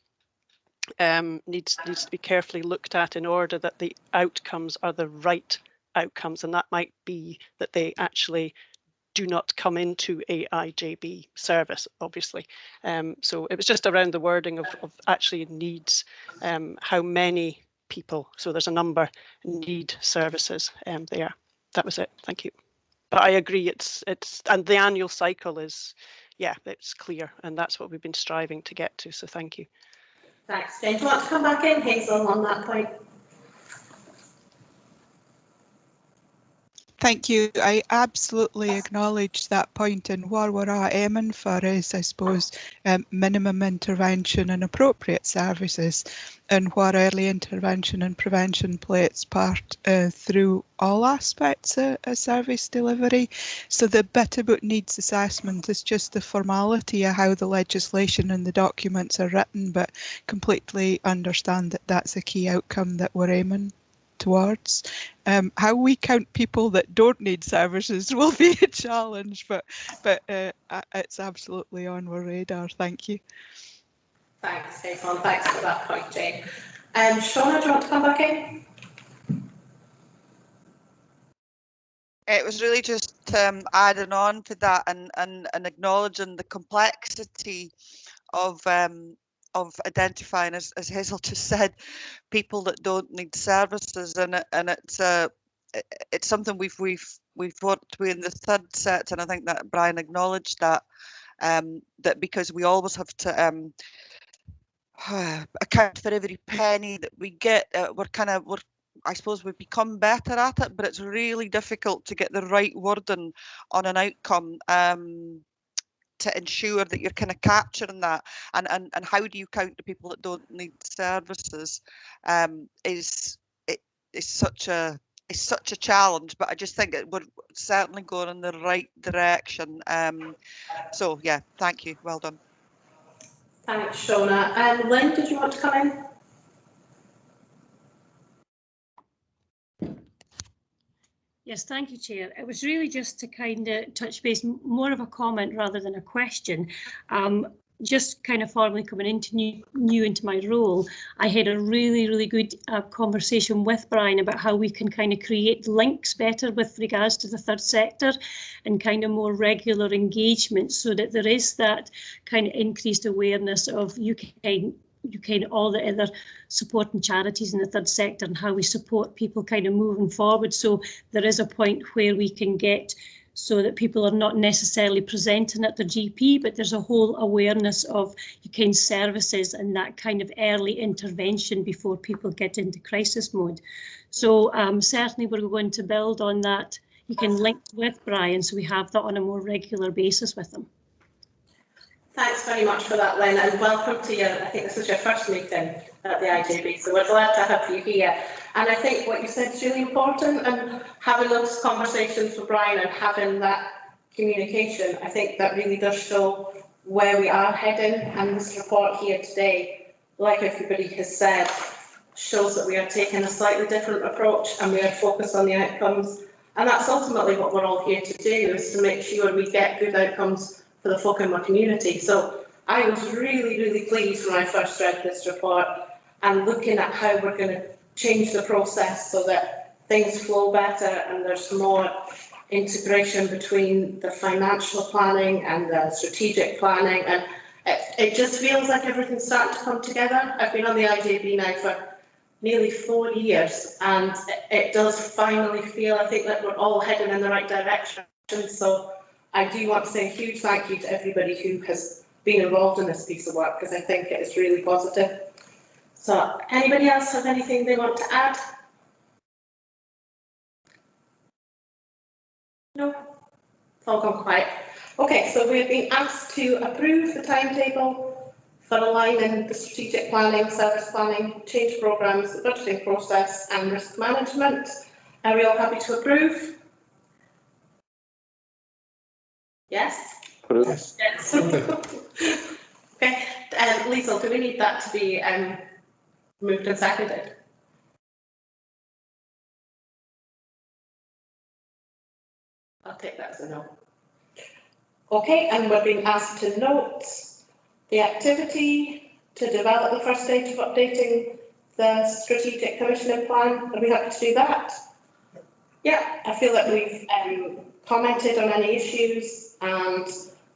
needs to be carefully looked at in order that the outcomes are the right outcomes, and that might be that they actually do not come into a IJB service, obviously. So it was just around the wording of actually needs, how many people, so there's a number, need services there. That was it, thank you. But I agree, it's and the annual cycle is, yeah, it's clear, and that's what we've been striving to get to, so thank you. Thanks, Jane. Do you want to come back in, Hazel, on that point? Thank you. I absolutely acknowledge that point, and what we're aiming for is, I suppose, minimum intervention and appropriate services, and what early intervention and prevention play its part through all aspects of service delivery. So the bit about needs assessment is just the formality of how the legislation and the documents are written, but completely understand that that's a key outcome that we're aiming towards. How we count people that don't need services will be a challenge, but it's absolutely on our radar. Thank you. Thanks, Hazel. Thanks for that point, Jane. Shauna, do you want to come back in? It was really just adding on to that and acknowledging the complexity of identifying, as Hazel just said, people that don't need services, and it's something we've worked with in the third set, and I think that Brian acknowledged that that because we always have to account for every penny that we get, I suppose we've become better at it, but it's really difficult to get the right wording on an outcome to ensure that you're kind of capturing that, and how do you count the people that don't need services is such a challenge, but I just think we're certainly going in the right direction. So yeah, thank you, well done. Thanks, Shauna. And Lynn, did you want to come in? Yes, thank you, Chair. It was really just to kind of touch base, more of a comment rather than a question. Just kind of formally coming into new into my role, I had a really good conversation with Brian about how we can kind of create links better with regards to the third sector and kind of more regular engagement, so that there is that kind of increased awareness of all the other supporting charities in the third sector and how we support people kind of moving forward. So there is a point where we can get so that people are not necessarily presenting at their GP, but there's a whole awareness of services and that kind of early intervention before people get into crisis mode. So certainly we're going to build on that. You can link with Brian, so we have that on a more regular basis with them. Thanks very much for that, Lynn, and welcome to I think this is your first meeting at the IJB, so we're glad to have you here. And I think what you said is really important, and having those conversations with Brian and having that communication, I think that really does show where we are heading. And this report here today, like everybody has said, shows that we are taking a slightly different approach and we are focused on the outcomes. And that's ultimately what we're all here to do, is to make sure we get good outcomes for the folk in my community. So I was really pleased when I first read this report and looking at how we're going to change the process so that things flow better and there's more integration between the financial planning and the strategic planning, and it just feels like everything's starting to come together. I've been on the IJB now for nearly 4 years, and it does finally feel, I think, that we're all heading in the right direction. So I do want to say a huge thank you to everybody who has been involved in this piece of work, because I think it is really positive. So anybody else have anything they want to add? No? It's all gone quiet. Okay, so we've been asked to approve the timetable for for aligning the strategic planning, service planning, change programmes, the budgeting process and risk management. Are we all happy to approve? Yes? Yes. Yes. Okay, Liesl, do we need that to be moved and seconded? I'll take that as a no. Okay, and we're being asked to note the activity to develop the first stage of updating the strategic commissioning plan. Are we happy to do that? Yeah, I feel that we've commented on any issues and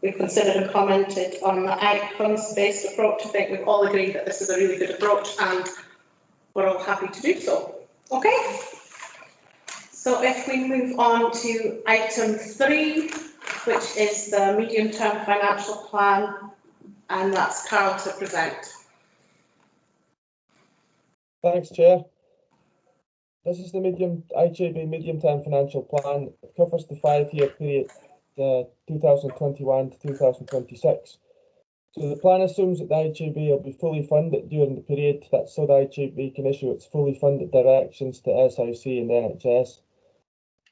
we've considered and commented on the outcomes-based approach. I think we've all agreed that this is a really good approach and we're all happy to do so. Okay, so if we move on to item 3, which is the medium-term financial plan, and that's Carl to present. Thanks, Chair. This is the IJB medium-term financial plan. It covers the 5-year period, 2021 to 2026. So the plan assumes that the IJB will be fully funded during the period, that's so the IJB can issue its fully funded directions to SIC and NHS.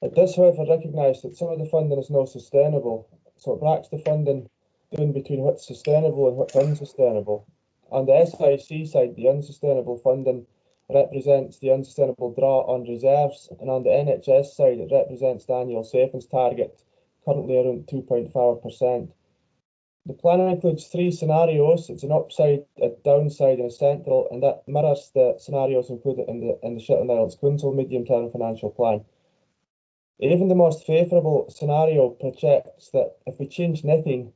It does, however, recognise that some of the funding is not sustainable, so it breaks the funding down between what's sustainable and what's unsustainable. On the SIC side, the unsustainable funding represents the unsustainable draw on reserves, and on the NHS side, it represents the annual savings target, currently around 2.5%. The plan includes 3 scenarios. It's an upside, a downside, and a central, and that mirrors the scenarios included in the Shetland Islands Council medium-term financial plan. Even the most favourable scenario projects that if we change nothing,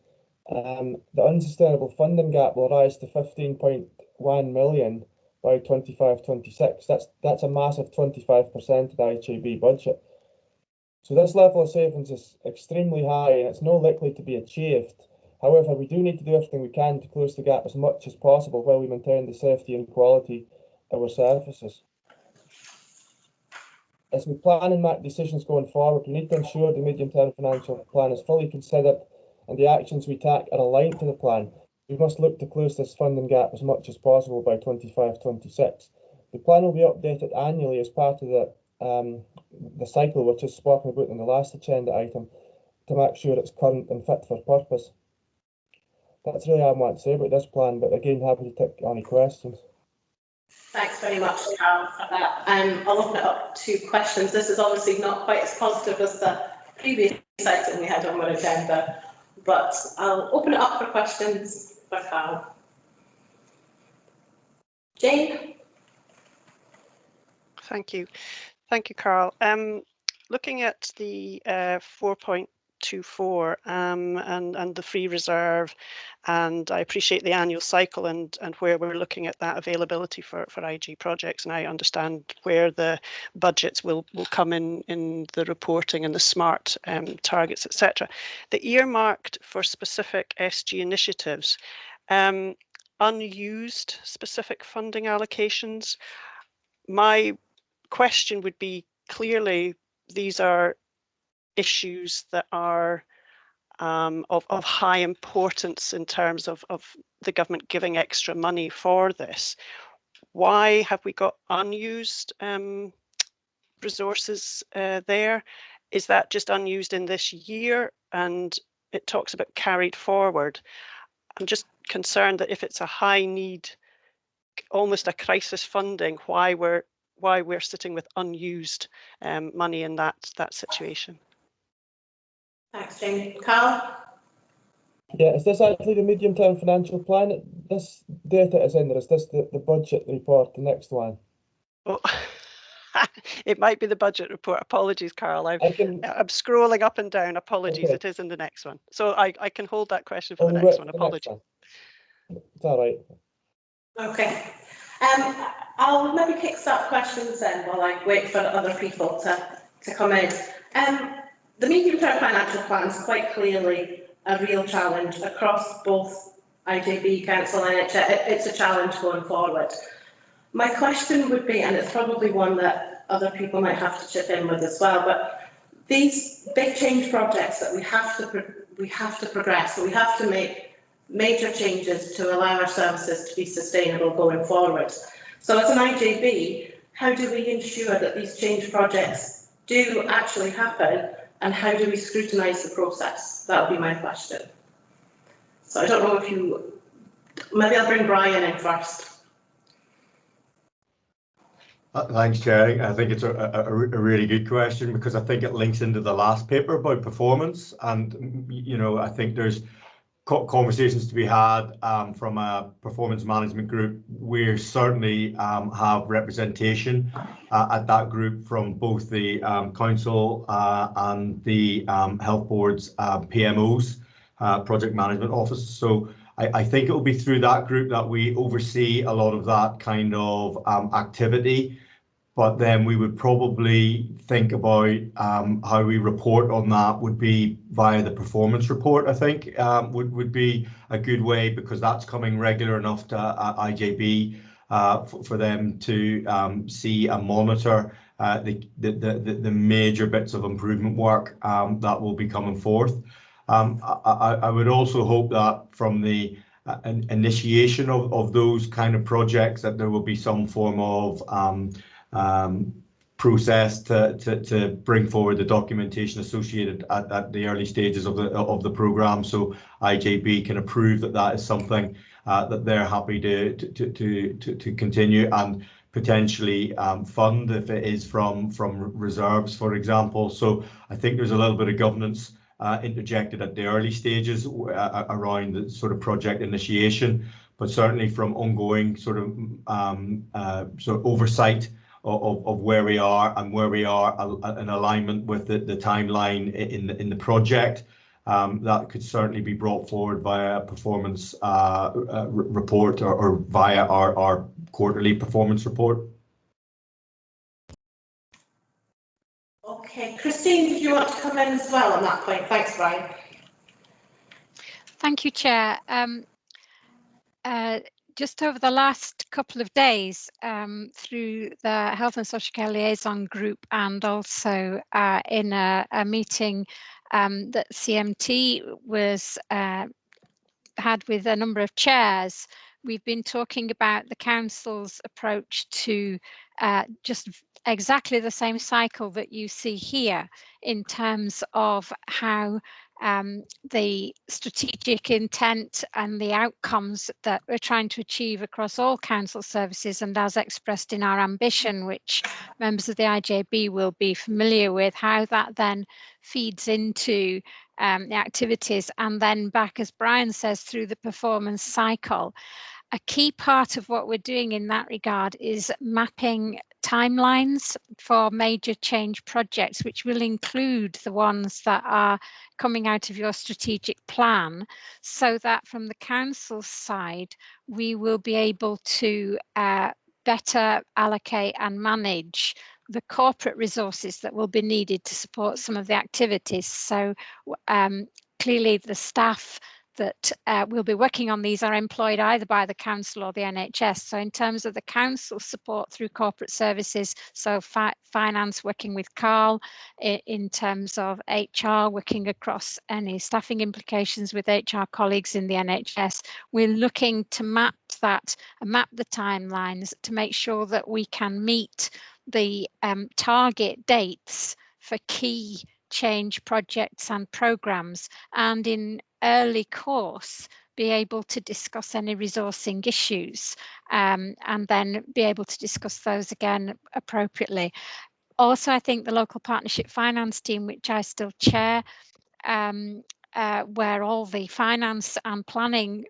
the unsustainable funding gap will rise to 15.1 million by 25-26. That's a massive 25% of the IJB budget. So this level of savings is extremely high and it's not likely to be achieved. However, we do need to do everything we can to close the gap as much as possible while we maintain the safety and quality of our services. As we plan and make decisions going forward, we need to ensure the medium-term financial plan is fully considered and the actions we take are aligned to the plan. We must look to close this funding gap as much as possible by 25-26. The plan will be updated annually as part of the cycle, which is spoken about in the last agenda item, to make sure it's current and fit for purpose. That's really all I want to say about this plan, but again, happy to take any questions. Thanks very much, Carol, for that. I'll open it up to questions. This is obviously not quite as positive as the previous item we had on our agenda, but I'll open it up for questions for Carol. Jane? Thank you, Carl. Looking at the 4.24 and the free reserve, and I appreciate the annual cycle and where we're looking at that availability for IG projects, and I understand where the budgets will come in the reporting and the SMART targets, etc. The earmarked for specific SG initiatives, unused specific funding allocations. My question would be, clearly these are issues that are of high importance in terms of the government giving extra money for this. Why have we got unused resources there? Is that just unused in this year? And it talks about carried forward. I'm just concerned that if it's a high need, almost a crisis funding, why we're sitting with unused money in that situation. Thanks, Jane. Carl? Yeah, is this actually the medium-term financial plan? This data is in there. Is this the budget report, the next one? Oh, it might be the budget report. Apologies, Carl. I'm scrolling up and down. Apologies, okay. It is in the next one. So I can hold that question for the next one. Apologies. It's all right. Okay. I'll maybe kickstart questions then while I wait for other people to come in. The medium-term financial plan is quite clearly a real challenge across both IJB, Council and NHS. It's a challenge going forward. My question would be, and it's probably one that other people might have to chip in with as well, but these big change projects that we have to progress, so we have to make major changes to allow our services to be sustainable going forward. So as an IJB, how do we ensure that these change projects do actually happen, and how do we scrutinise the process? That would be my question. So I don't know if you, maybe I'll bring Brian in first. Thanks, Chair. I think it's a really good question, because I think it links into the last paper about performance. And, you know, I think there's conversations to be had from a performance management group. We certainly have representation at that group from both the council and the health board's PMOs, project management office. So I think it will be through that group that we oversee a lot of that kind of activity. But then we would probably think about how we report on that would be via the performance report, I think, would be a good way, because that's coming regular enough to IJB for them to see and monitor the major bits of improvement work that will be coming forth. I would also hope that from the initiation of those kind of projects, that there will be some form of process to bring forward the documentation associated at the early stages of the programme, so IJB can approve that is something that they're happy to continue and potentially fund if it is from reserves, for example. So I think there's a little bit of governance interjected at the early stages around the sort of project initiation, but certainly from ongoing sort of oversight of where we are and where we are in alignment with the timeline in the project. That could certainly be brought forward via a performance report or via our quarterly performance report. Okay, Christine, did you want to come in as well on that point? Thanks, Brian. Thank you, Chair. Just over the last couple of days, through the Health and Social Care Liaison Group, and also in a meeting that CMT was had with a number of chairs, we've been talking about the Council's approach to just exactly the same cycle that you see here, in terms of how the strategic intent and the outcomes that we're trying to achieve across all council services, and as expressed in our ambition, which members of the IJB will be familiar with, how that then feeds into the activities, and then back, as Brian says, through the performance cycle. A key part of what we're doing in that regard is mapping timelines for major change projects, which will include the ones that are coming out of your strategic plan, so that from the council's side, we will be able to better allocate and manage the corporate resources that will be needed to support some of the activities. So clearly the staff that will be working on these are employed either by the council or the NHS. So in terms of the council support through corporate services, so finance working with Carl, in terms of HR working across any staffing implications with HR colleagues in the NHS, we're looking to map that and map the timelines to make sure that we can meet the target dates for key change projects and programmes, and in early course be able to discuss any resourcing issues, and then be able to discuss those again appropriately. Also, I think the local partnership finance team, which I still chair, where all the finance and planning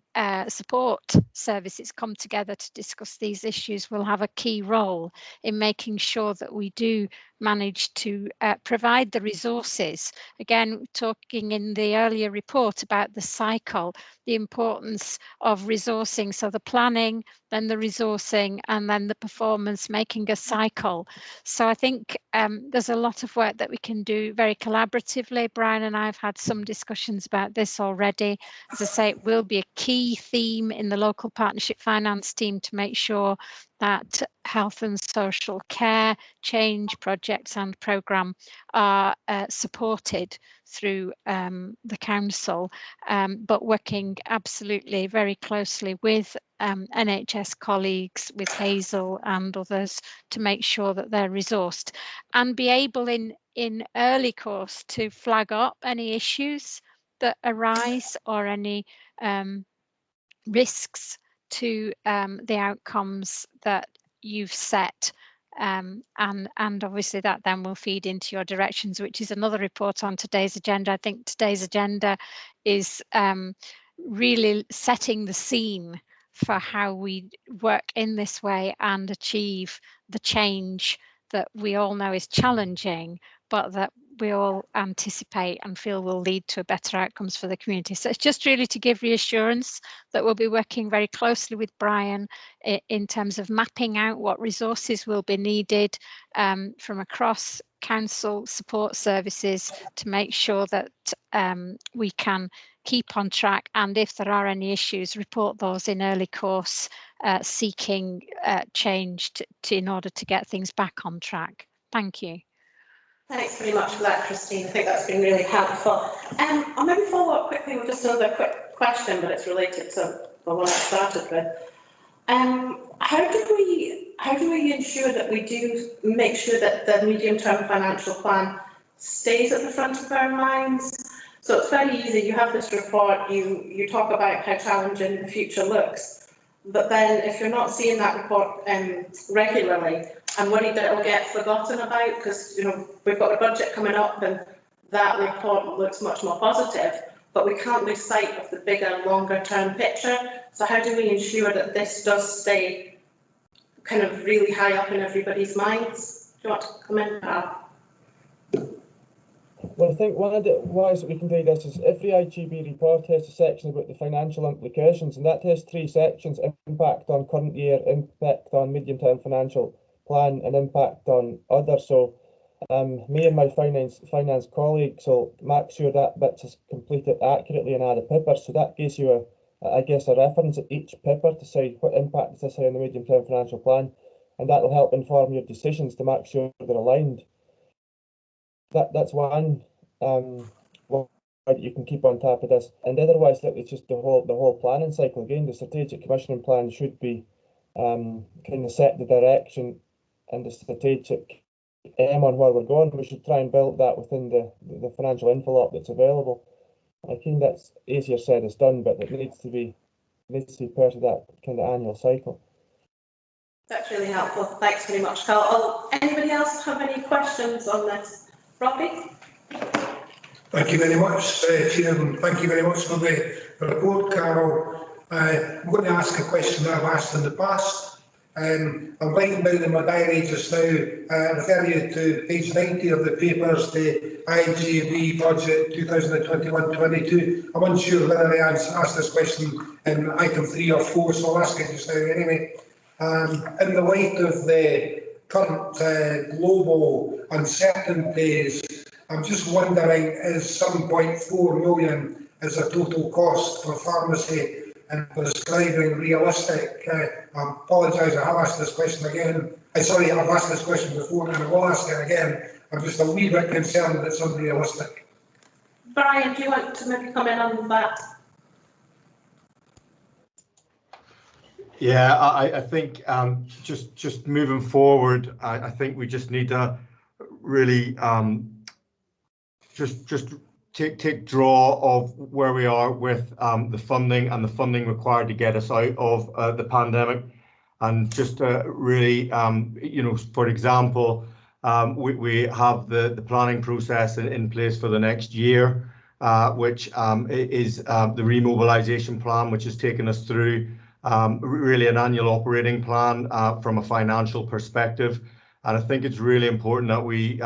support services come together to discuss these issues, will have a key role in making sure that we do manage to provide the resources. Again, talking in the earlier report about the cycle, the importance of resourcing, so the planning, then the resourcing, and then the performance, making a cycle. So I think there's a lot of work that we can do very collaboratively. Brian and I have had some discussions about this already. As I say, it will be a key key theme in the local partnership finance team to make sure that health and social care change projects and programme are supported through the council, but working absolutely very closely with NHS colleagues, with Hazel and others, to make sure that they're resourced and be able in early course to flag up any issues that arise or any risks to the outcomes that you've set, and obviously that then will feed into your directions, which is another report on today's agenda. I think today's agenda is really setting the scene for how we work in this way and achieve the change that we all know is challenging, but that we all anticipate and feel will lead to better outcomes for the community. So it's just really to give reassurance that we'll be working very closely with Brian in terms of mapping out what resources will be needed from across council support services to make sure that we can keep on track, and if there are any issues, report those in early course, seeking change in order to get things back on track. Thank you. Thanks very much for that, Christine. I think that's been really helpful. I'll maybe follow up quickly with just another quick question, but it's related to the one I started with. How do we ensure that we do make sure that the medium-term financial plan stays at the front of our minds? So it's very easy. You have this report. You talk about how challenging the future looks, but then if you're not seeing that report regularly, I'm worried that it will get forgotten about, because we've got a budget coming up and that report looks much more positive, but we can't lose sight of the bigger, longer term picture. So how do we ensure that this does stay kind of really high up in everybody's minds? Do you want to come in, Carl? Well, I think one of the ways that we can do this is every IJB report has a section about the financial implications, and that has 3 sections: impact on current year, impact on medium-term financial plan, and impact on others. So me and my finance colleagues will make sure that bit is completed accurately in other papers. So that gives you a reference at each paper to say what impact does this have on the medium-term financial plan, and that will help inform your decisions to make sure they're aligned. That's one way that you can keep on top of this. And otherwise, it's just the whole planning cycle. Again, the strategic commissioning plan should be kind of set the direction and the strategic aim on where we're going. We should try and build that within the financial envelope that's available. I think that's easier said as done, but it needs to be part of that kind of annual cycle. That's really helpful. Thanks very much, Carl. Anybody else have any questions on this? Robbie? Thank you very much, Chair, and thank you very much for the report, Carol. I'm going to ask a question that I've asked in the past. I'm writing down in my diary just now, refer you to page 90 of the papers, the IJB budget 2021-22. I'm unsure whether I asked this question in item 3 or 4, so I'll ask it just now anyway. In the light of the current global uncertainties, I'm just wondering, is 7.4 million as a total cost for pharmacy and prescribing realistic? I apologise, I have asked this question again. Sorry, I've asked this question before and I will ask it again. I'm just a wee bit concerned that it's unrealistic. Brian, do you want to maybe comment on that? Yeah, I think just moving forward, I think we just need to really just take draw of where we are with the funding and the funding required to get us out of the pandemic, and just really for example, we have the planning process in place for the next year, which is the remobilisation plan, which has taken us through really an annual operating plan from a financial perspective. And I think it's really important that we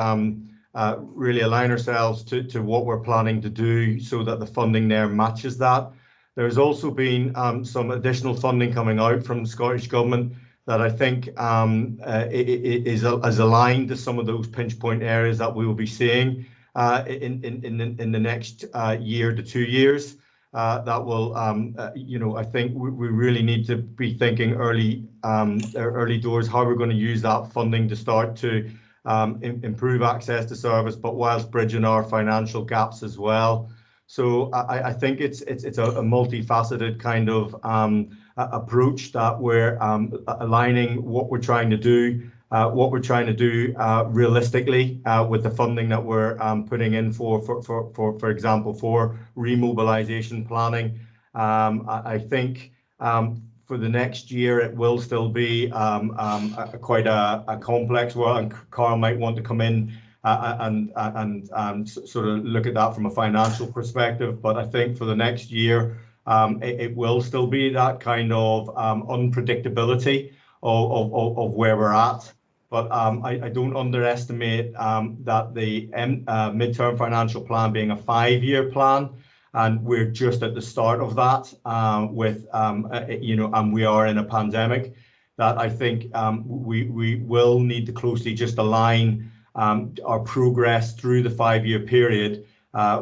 really align ourselves to what we're planning to do so that the funding there matches that. There's also been some additional funding coming out from the Scottish Government that I think is aligned to some of those pinch point areas that we will be seeing in the next year to 2 years. that will, I think we really need to be thinking early doors how we're going to use that funding to start to improve access to service, but whilst bridging our financial gaps as well. So I think it's a multifaceted kind of approach that we're aligning what we're trying to do realistically with the funding that we're putting in for example, for remobilisation planning. I think for the next year it will still be quite a complex one, and Carl might want to come in and sort of look at that from a financial perspective. But I think for the next year, it will still be that kind of unpredictability of where we're at. But I don't underestimate that the midterm financial plan being a 5-year plan, and we're just at the start of that and we are in a pandemic, that I think we will need to closely just align our progress through the 5-year period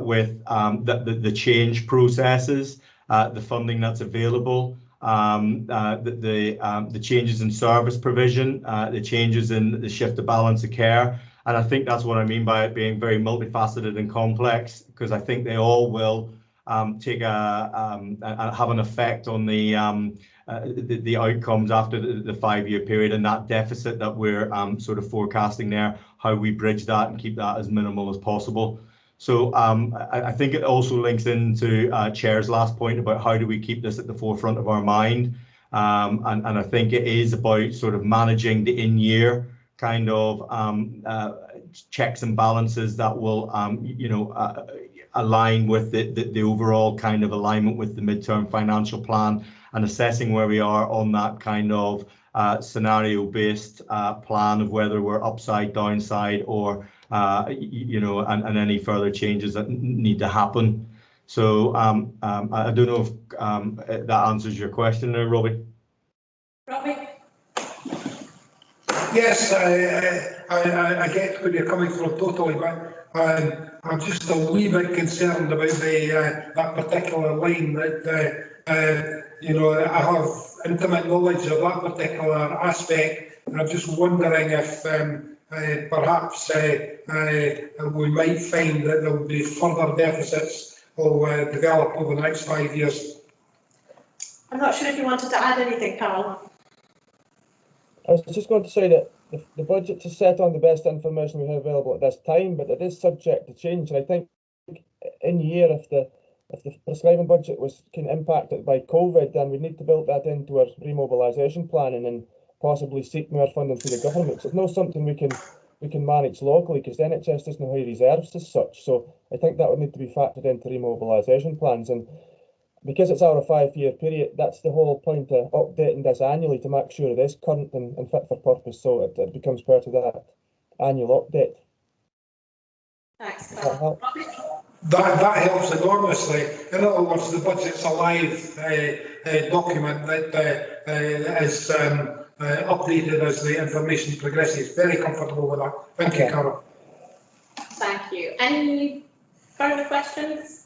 with the change processes, the funding that's available, the changes in service provision, the changes in the shift to balance of care. And I think that's what I mean by it being very multifaceted and complex, because I think they all will have an effect on the outcomes after the 5-year period, and that deficit that we're sort of forecasting there, how we bridge that and keep that as minimal as possible. So I think it also links into Chair's last point about how do we keep this at the forefront of our mind. And I think it is about sort of managing the in-year kind of checks and balances that will, align with the overall kind of alignment with the midterm financial plan, and assessing where we are on that kind of scenario-based plan of whether we're upside, downside, or and any further changes that need to happen. So I don't know if that answers your question there, Robbie. Robbie? Yes, I get where you're coming from totally, but I'm just a wee bit concerned about that particular line that I have intimate knowledge of that particular aspect, and I'm just wondering if perhaps we might find that there will be further deficits will develop over the next 5 years. I'm not sure if you wanted to add anything, Carl. I was just going to say that the budget is set on the best information we have available at this time, but it is subject to change. And I think in year, if the prescribing budget was impacted by COVID, then we need to build that into our remobilisation planning and possibly seek more funding from the government. So it's not something we can manage locally, because the NHS doesn't have reserves as such. So I think that would need to be factored into remobilisation plans. And because it's our 5-year period, that's the whole point of updating this annually, to make sure it is current and fit for purpose, so it becomes part of that annual update. Thanks. That helps enormously. In other words, the budget's a live document that is updated as the information progresses. Very comfortable with that. Thank you, Carol. Thank you. Any further questions?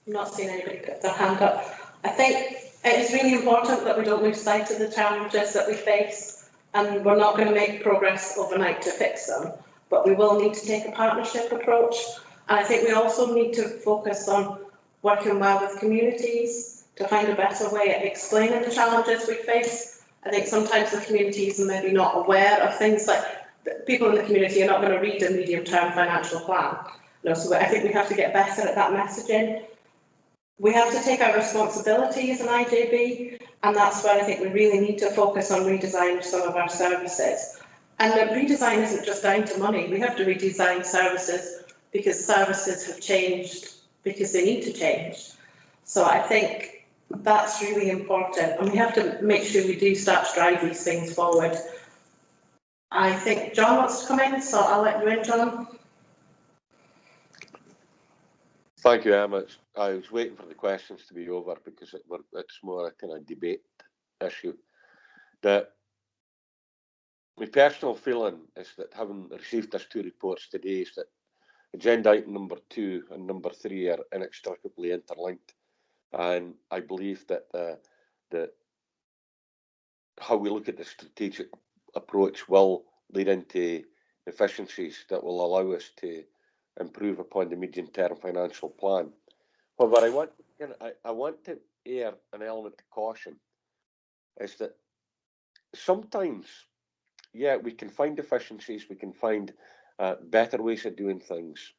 I'm not seeing anybody put their hand up. I think it is really important that we don't lose sight of the challenges that we face, and we're not going to make progress overnight to fix them, but we will need to take a partnership approach. And I think we also need to focus on working well with communities to find a better way of explaining the challenges we face. I think sometimes the communities are maybe not aware of things, like people in the community are not going to read a medium-term financial plan. So I think we have to get better at that messaging. We have to take our responsibility as an IJB, and that's where I think we really need to focus on redesigning some of our services. And the redesign isn't just down to money. We have to redesign services because services have changed because they need to change. So I think that's really important, and we have to make sure we do start to drive these things forward. I think John wants to come in, so I'll let you in, John. Thank you, Emma. I was waiting for the questions to be over because it's more a kind of debate issue. My personal feeling is that, having received these 2 reports today, is that agenda item number 2 and number 3 are inextricably interlinked, and I believe that how we look at the strategic approach will lead into efficiencies that will allow us to improve upon the medium-term financial plan. However, I want to err an element of caution, is that sometimes, yeah, we can find efficiencies, we can find better ways of doing things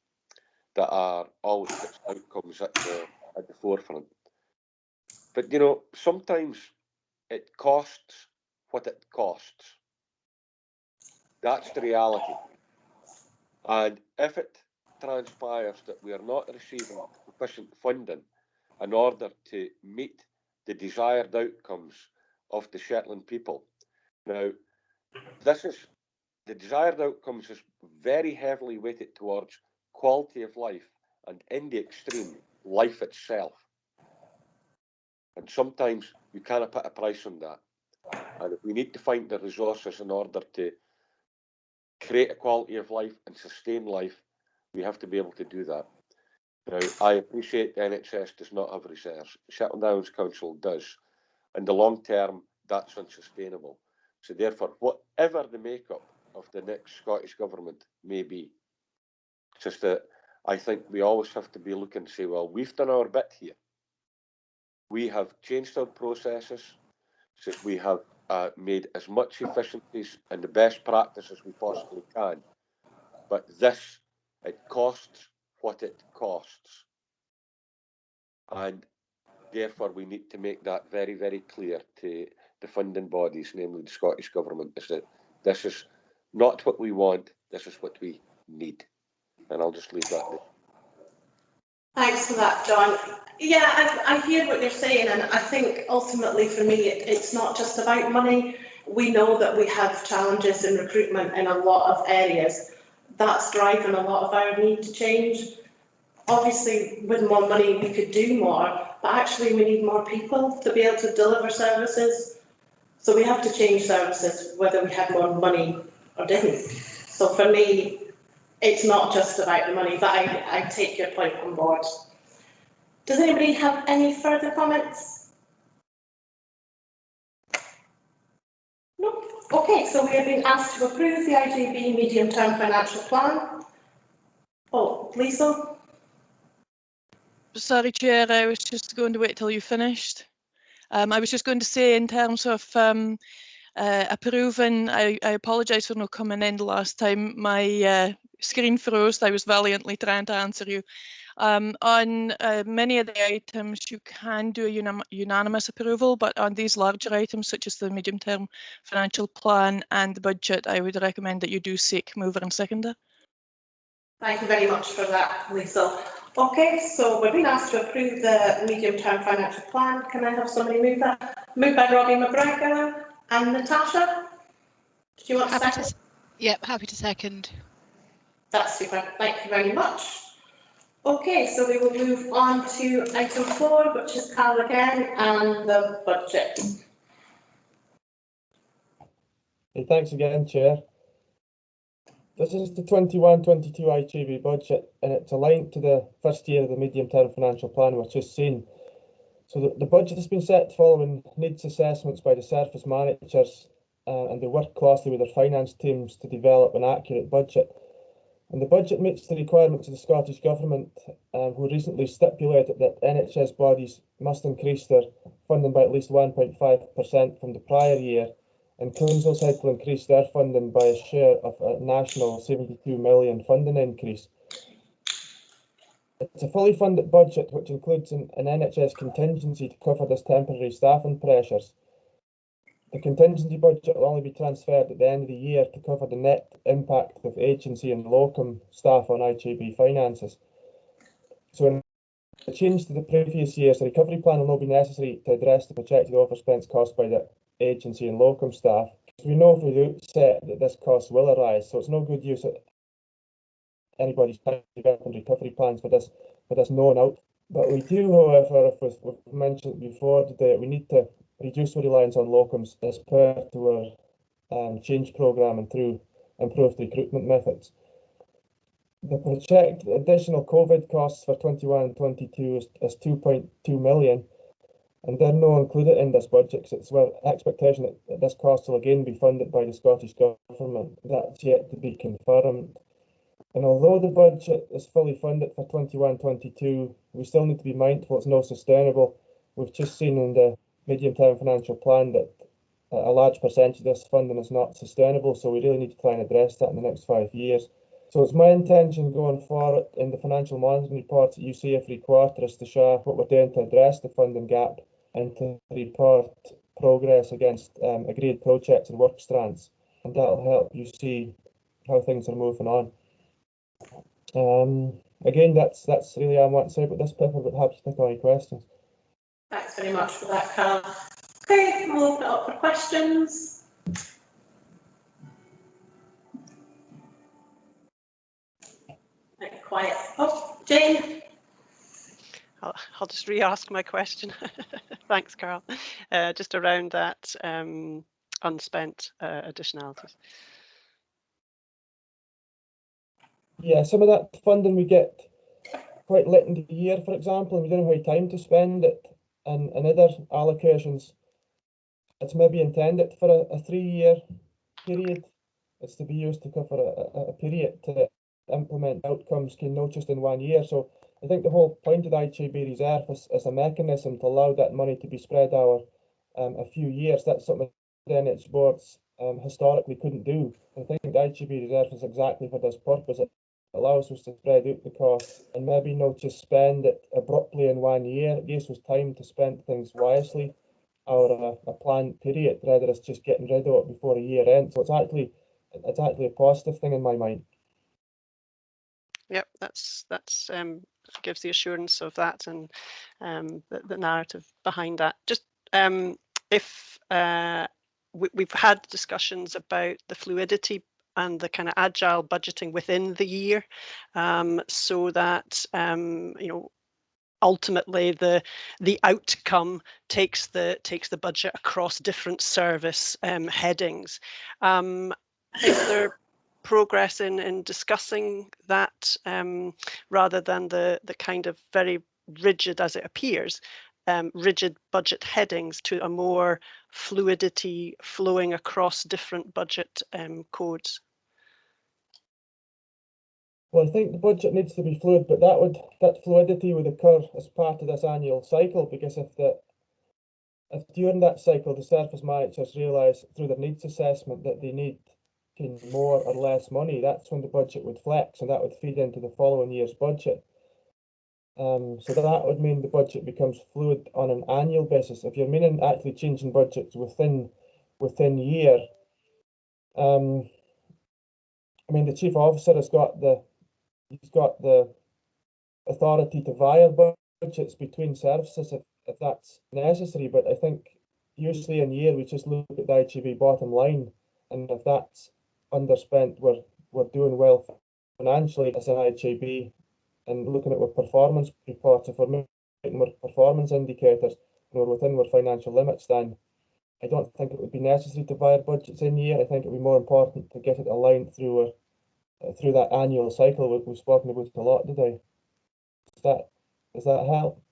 that are always puts outcomes at the forefront. But, you know, sometimes it costs what it costs. That's the reality. And if it transpires that we are not receiving sufficient funding in order to meet the desired outcomes of the Shetland people. Now, the desired outcomes is very heavily weighted towards quality of life and, in the extreme, life itself. And sometimes you cannot put a price on that. And if we need to find the resources in order to create a quality of life and sustain life, we have to be able to do that. Now, I appreciate the NHS does not have reserves. Shetland Islands Council does. In the long term, that's unsustainable. So therefore, whatever the makeup of the next Scottish Government may be, it's just that I think we always have to be looking to say, well, we've done our bit here. We have changed our processes, so we have made as much efficiencies and the best practice as we possibly can. But this, it costs what it costs. And therefore, we need to make that very, very clear to the funding bodies, namely the Scottish Government, is that this is not what we want, this is what we need. And I'll just leave that there. Thanks for that, John. Yeah, I hear what you're saying, and I think ultimately for me, it's not just about money. We know that we have challenges in recruitment in a lot of areas. That's driving a lot of our need to change. Obviously, with more money, we could do more, but actually we need more people to be able to deliver services. So we have to change services, whether we have more money or didn't. So for me, it's not just about the money, but I take your point on board. Does anybody have any further comments? No? Okay, so we have been asked to approve the IJB medium-term financial plan. Oh, Lisa? Sorry, Chair, I was just going to wait till you finished. I was just going to say, in terms of approving, I apologise for not coming in the last time. My screen froze. I was valiantly trying to answer you. On many of the items, you can do a unanimous approval, but on these larger items, such as the medium-term financial plan and the budget, I would recommend that you do seek mover and seconder. Thank you very much for that, Lisa. Okay, so we've been asked to approve the medium-term financial plan. Can I have somebody move that? Moved by Robbie McGregor and Natasha. Do you want to second? Yep, happy to second. That's super. Thank you very much. Okay, so we will move on to item 4, which is Cal again, and the budget. Hey, thanks again, Chair. This is the 21-22 IJB budget, and it's aligned to the first year of the medium-term financial plan we've just seen. So the budget has been set following needs assessments by the service managers, and they work closely with their finance teams to develop an accurate budget. And the budget meets the requirements of the Scottish Government, who recently stipulated that NHS bodies must increase their funding by at least 1.5% from the prior year, and councils had to increase their funding by a share of a national 72 million funding increase. It's a fully funded budget which includes an NHS contingency to cover this temporary staffing pressures. The contingency budget will only be transferred at the end of the year to cover the net impact of agency and locum staff on IJB finances. So in a change to the previous years, the recovery plan will not be necessary to address the projected overspends caused by the agency and locum staff. We know from the outset that this cost will arise, so it's no good use of anybody's time developing recovery plans for this known out. But we do, however, if we've mentioned before today, we need to reduce the reliance on locums as part to our change programme and through improved recruitment methods. the projected additional COVID costs for 21 and 22 is 2.2 million, and they're not included in this budget because it's well expectation that this cost will again be funded by the Scottish Government. That's yet to be confirmed. And although the budget is fully funded for 21-22, we still need to be mindful it's not sustainable. We've just seen in the medium-term financial plan that a large percentage of this funding is not sustainable, so we really need to try and address that in the next 5 years. So it's my intention going forward in the financial monitoring reports that you see every quarter is to show what we're doing to address the funding gap and to report progress against agreed projects and work strands, and that'll help you see how things are moving on. Again, that's really all I want to say about this paper, but happy to take all your questions. Thanks very much for that, Carl. Okay, we'll open it up for questions. Quiet. Oh, Jane. I'll just re-ask my question. Thanks, Carl. Just around that unspent additionalities. Yeah, some of that funding we get quite late in the year, for example, and we don't have time to spend it. And other allocations, it's maybe intended for a 3-year period. It's to be used to cover a period to implement outcomes, not just in 1 year. So I think the whole point of the IJB reserve is a mechanism to allow that money to be spread over a few years. That's something the NH boards historically couldn't do. I think the IJB reserve is exactly for this purpose. It allows us to spread out the costs and maybe not just spend it abruptly in 1 year. It gives us time to spend things wisely over a planned period, rather than just getting rid of it before a year end. So it's actually a positive thing in my mind. Yep, that's gives the assurance of that and the narrative behind that. Just if we've had discussions about the fluidity and the kind of agile budgeting within the year, so that ultimately the outcome takes the budget across different service headings. Is there progress in discussing that rather than the kind of very rigid, as it appears, rigid budget headings, to a more fluidity flowing across different budget codes? Well, I think the budget needs to be fluid, but that fluidity would occur as part of this annual cycle, because if during that cycle the service managers realise through their needs assessment that they need more or less money, that's when the budget would flex, and that would feed into the following year's budget. So that would mean the budget becomes fluid on an annual basis. If you're meaning actually changing budgets within year, I mean, the chief officer has got the authority to vary budgets between services if that's necessary. But I think usually in year we just look at the IJB bottom line, and if that's underspent, we're doing well financially as an IJB, and looking at our performance reports, if we're making our performance indicators and we're within our financial limits, then I don't think it would be necessary to vary budgets in year. I think it would be more important to get it aligned through that annual cycle we've spoken about a lot today. Does that help?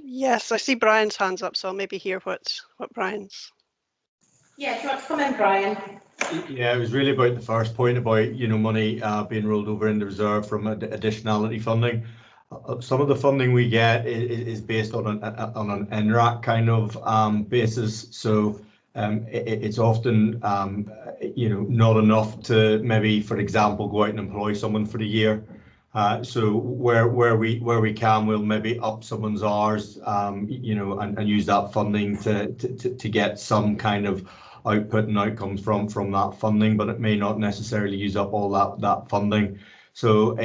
Yes, I see Brian's hands up, so I'll maybe hear what Brian's. Yeah, do you want to come in, Brian? Yeah, it was really about the first point about money being rolled over in the reserve from additionality funding. Some of the funding we get is based on an NRAC kind of basis, so it's often not enough to maybe, for example, go out and employ someone for the year. So where we can, we'll maybe up someone's hours, and use that funding to get some kind of output and outcomes from that funding, but it may not necessarily use up all that funding. So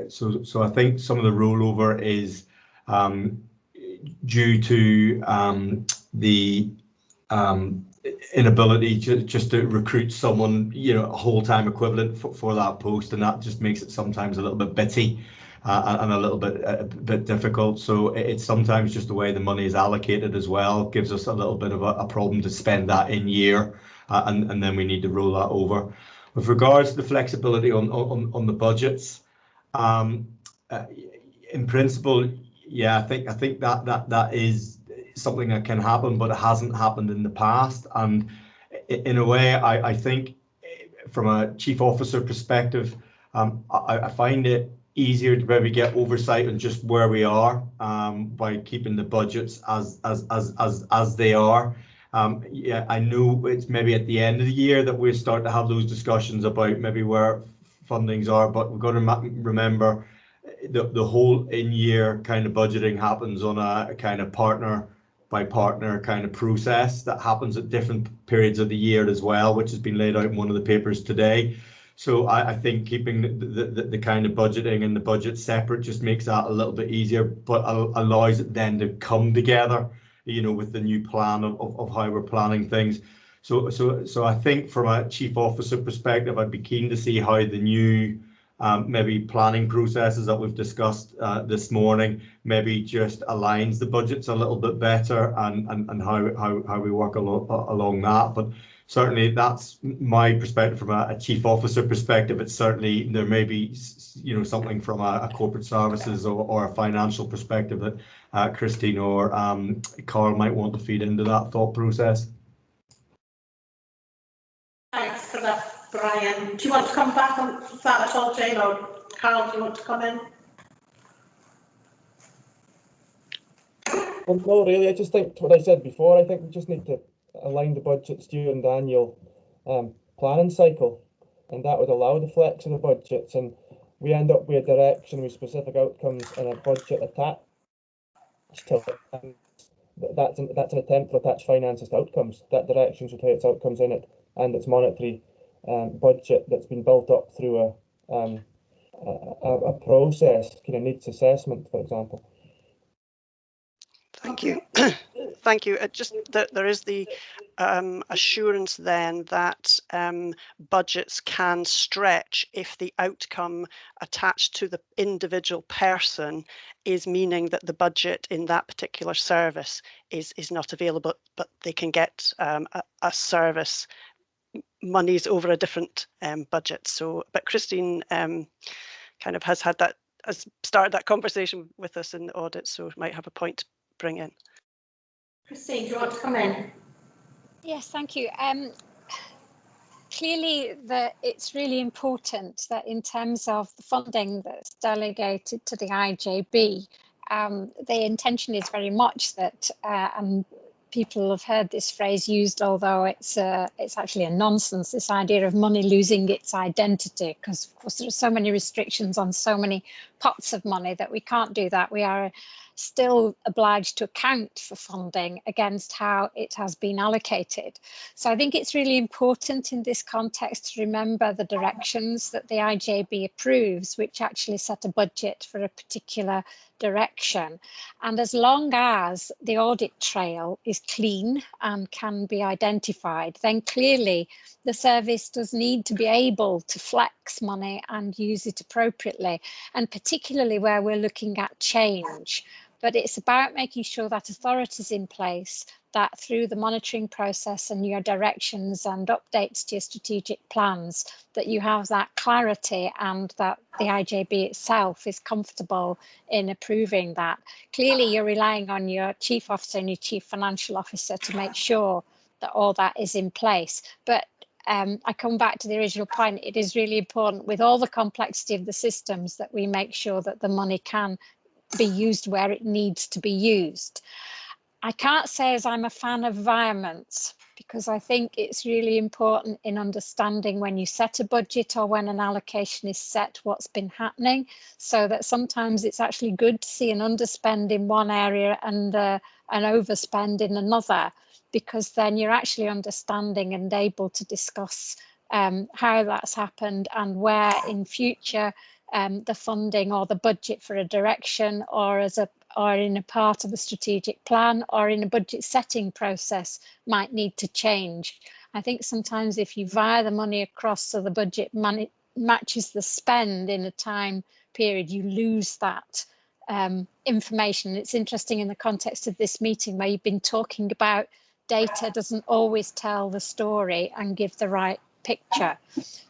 so I think some of the rollover is due to the inability just to recruit someone, a whole-time equivalent for that post, and that just makes it sometimes a little bit bitty and a little bit difficult. So it's sometimes just the way the money is allocated as well gives us a little bit of a problem to spend that in year, and then we need to roll that over. With regards to the flexibility on the budgets, in principle, yeah, I think that is something that can happen, but it hasn't happened in the past. And in a way, I think from a chief officer perspective, I find it easier to maybe get oversight on just where we are by keeping the budgets as they are. Yeah, I know it's maybe at the end of the year that we start to have those discussions about maybe where fundings are, but we've got to remember the whole in-year kind of budgeting happens on a kind of partner by partner kind of process that happens at different periods of the year as well, which has been laid out in one of the papers today. So I think keeping the kind of budgeting and the budget separate just makes that a little bit easier, but allows it then to come together, you know, with the new plan of how we're planning things. So I think from a chief officer perspective, I'd be keen to see how the new maybe planning processes that we've discussed this morning maybe just aligns the budgets a little bit better and how we work along that. But certainly that's my perspective from a chief officer perspective. It's certainly there may be, you know, something from a corporate services or a financial perspective that Christine or Carl might want to feed into that thought process. Thanks for that, Brian. Do you want to come back on that at all, Jane, or Carl, do you want to come in? Well, no, really. I just think what I said before. I think we just need to align the budgets during the annual planning cycle, and that would allow the flex of the budgets, and we end up with a direction with specific outcomes and a budget attached to it. And that's an attempt to attach finances to outcomes. That directions with its outcomes in it and its monetary budget that's been built up through a process, kind of needs assessment, for example. Thank you. Thank you. Just that there is the assurance then that budgets can stretch if the outcome attached to the individual person is meaning that the budget in that particular service is not available, but they can get a service monies over a different budget. So, but Christine kind of has started that conversation with us in the audit, so might have a point to bring in. Christine, do you want to come in? Yes, thank you. Clearly, it's really important that in terms of the funding that's delegated to the IJB, the intention is very much that, and people have heard this phrase used, although it's actually a nonsense, this idea of money losing its identity, because of course there are so many restrictions on so many pots of money that we can't do that. We are still obliged to account for funding against how it has been allocated. So I think it's really important in this context to remember the directions that the IJB approves, which actually set a budget for a particular direction. And as long as the audit trail is clean and can be identified, then clearly the service does need to be able to flex money and use it appropriately, and particularly where we're looking at change. But it's about making sure that authority is in place, that through the monitoring process and your directions and updates to your strategic plans, that you have that clarity and that the IJB itself is comfortable in approving that. Clearly, you're relying on your chief officer and your chief financial officer to make sure that all that is in place. But I come back to the original point. It is really important with all the complexity of the systems that we make sure that the money can be used where it needs to be used. I can't say as I'm a fan of environments, because I think it's really important in understanding when you set a budget or when an allocation is set what's been happening, so that sometimes it's actually good to see an underspend in one area and an overspend in another, because then you're actually understanding and able to discuss how that's happened and where in future the funding or the budget for a direction or in a part of a strategic plan or in a budget setting process might need to change. I think sometimes if you wire the money across so the budget money matches the spend in a time period, you lose that information. It's interesting in the context of this meeting where you've been talking about data doesn't always tell the story and give the right picture.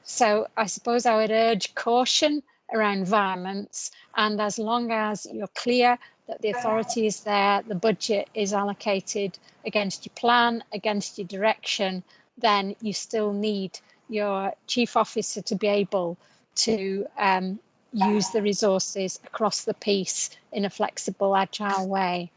So I suppose I would urge caution around environments, and as long as you're clear that the authority is there, the budget is allocated against your plan, against your direction, then you still need your chief officer to be able to use the resources across the piece in a flexible, agile way.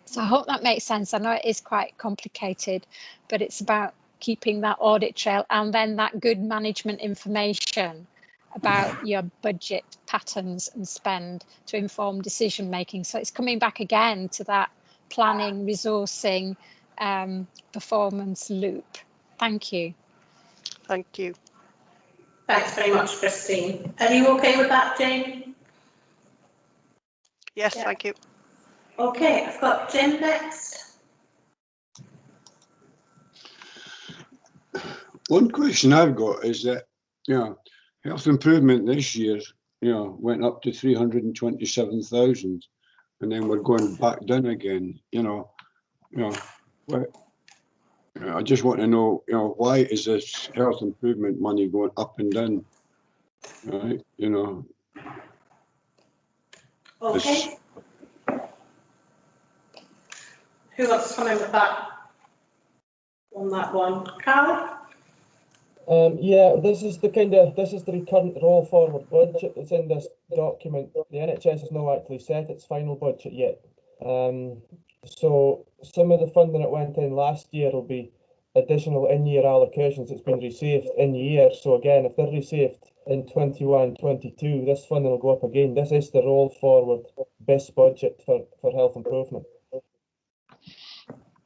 So I hope that makes sense. I know it is quite complicated, but it's about keeping that audit trail and then that good management information about your budget patterns and spend to inform decision making. So it's coming back again to that planning, resourcing, performance loop. Thank you. Thank you. Thanks very much, Christine. Are you okay with that, Jane? Yes, Yeah. thank you. Okay, I've got Jim next. One question I've got is that, health improvement this year, went up to 327,000, and then we're going back down again. I just want to know, why is this health improvement money going up and down? Right, Okay. Who wants to come in with that on that one? Carl? Yeah, this is the recurrent roll forward budget that's in this document. The NHS has not actually set its final budget yet. So some of the funding that went in last year will be additional in-year allocations that's been received in year. So again, if they're received in 21-22, this funding will go up again. This is the roll forward best budget for health improvement.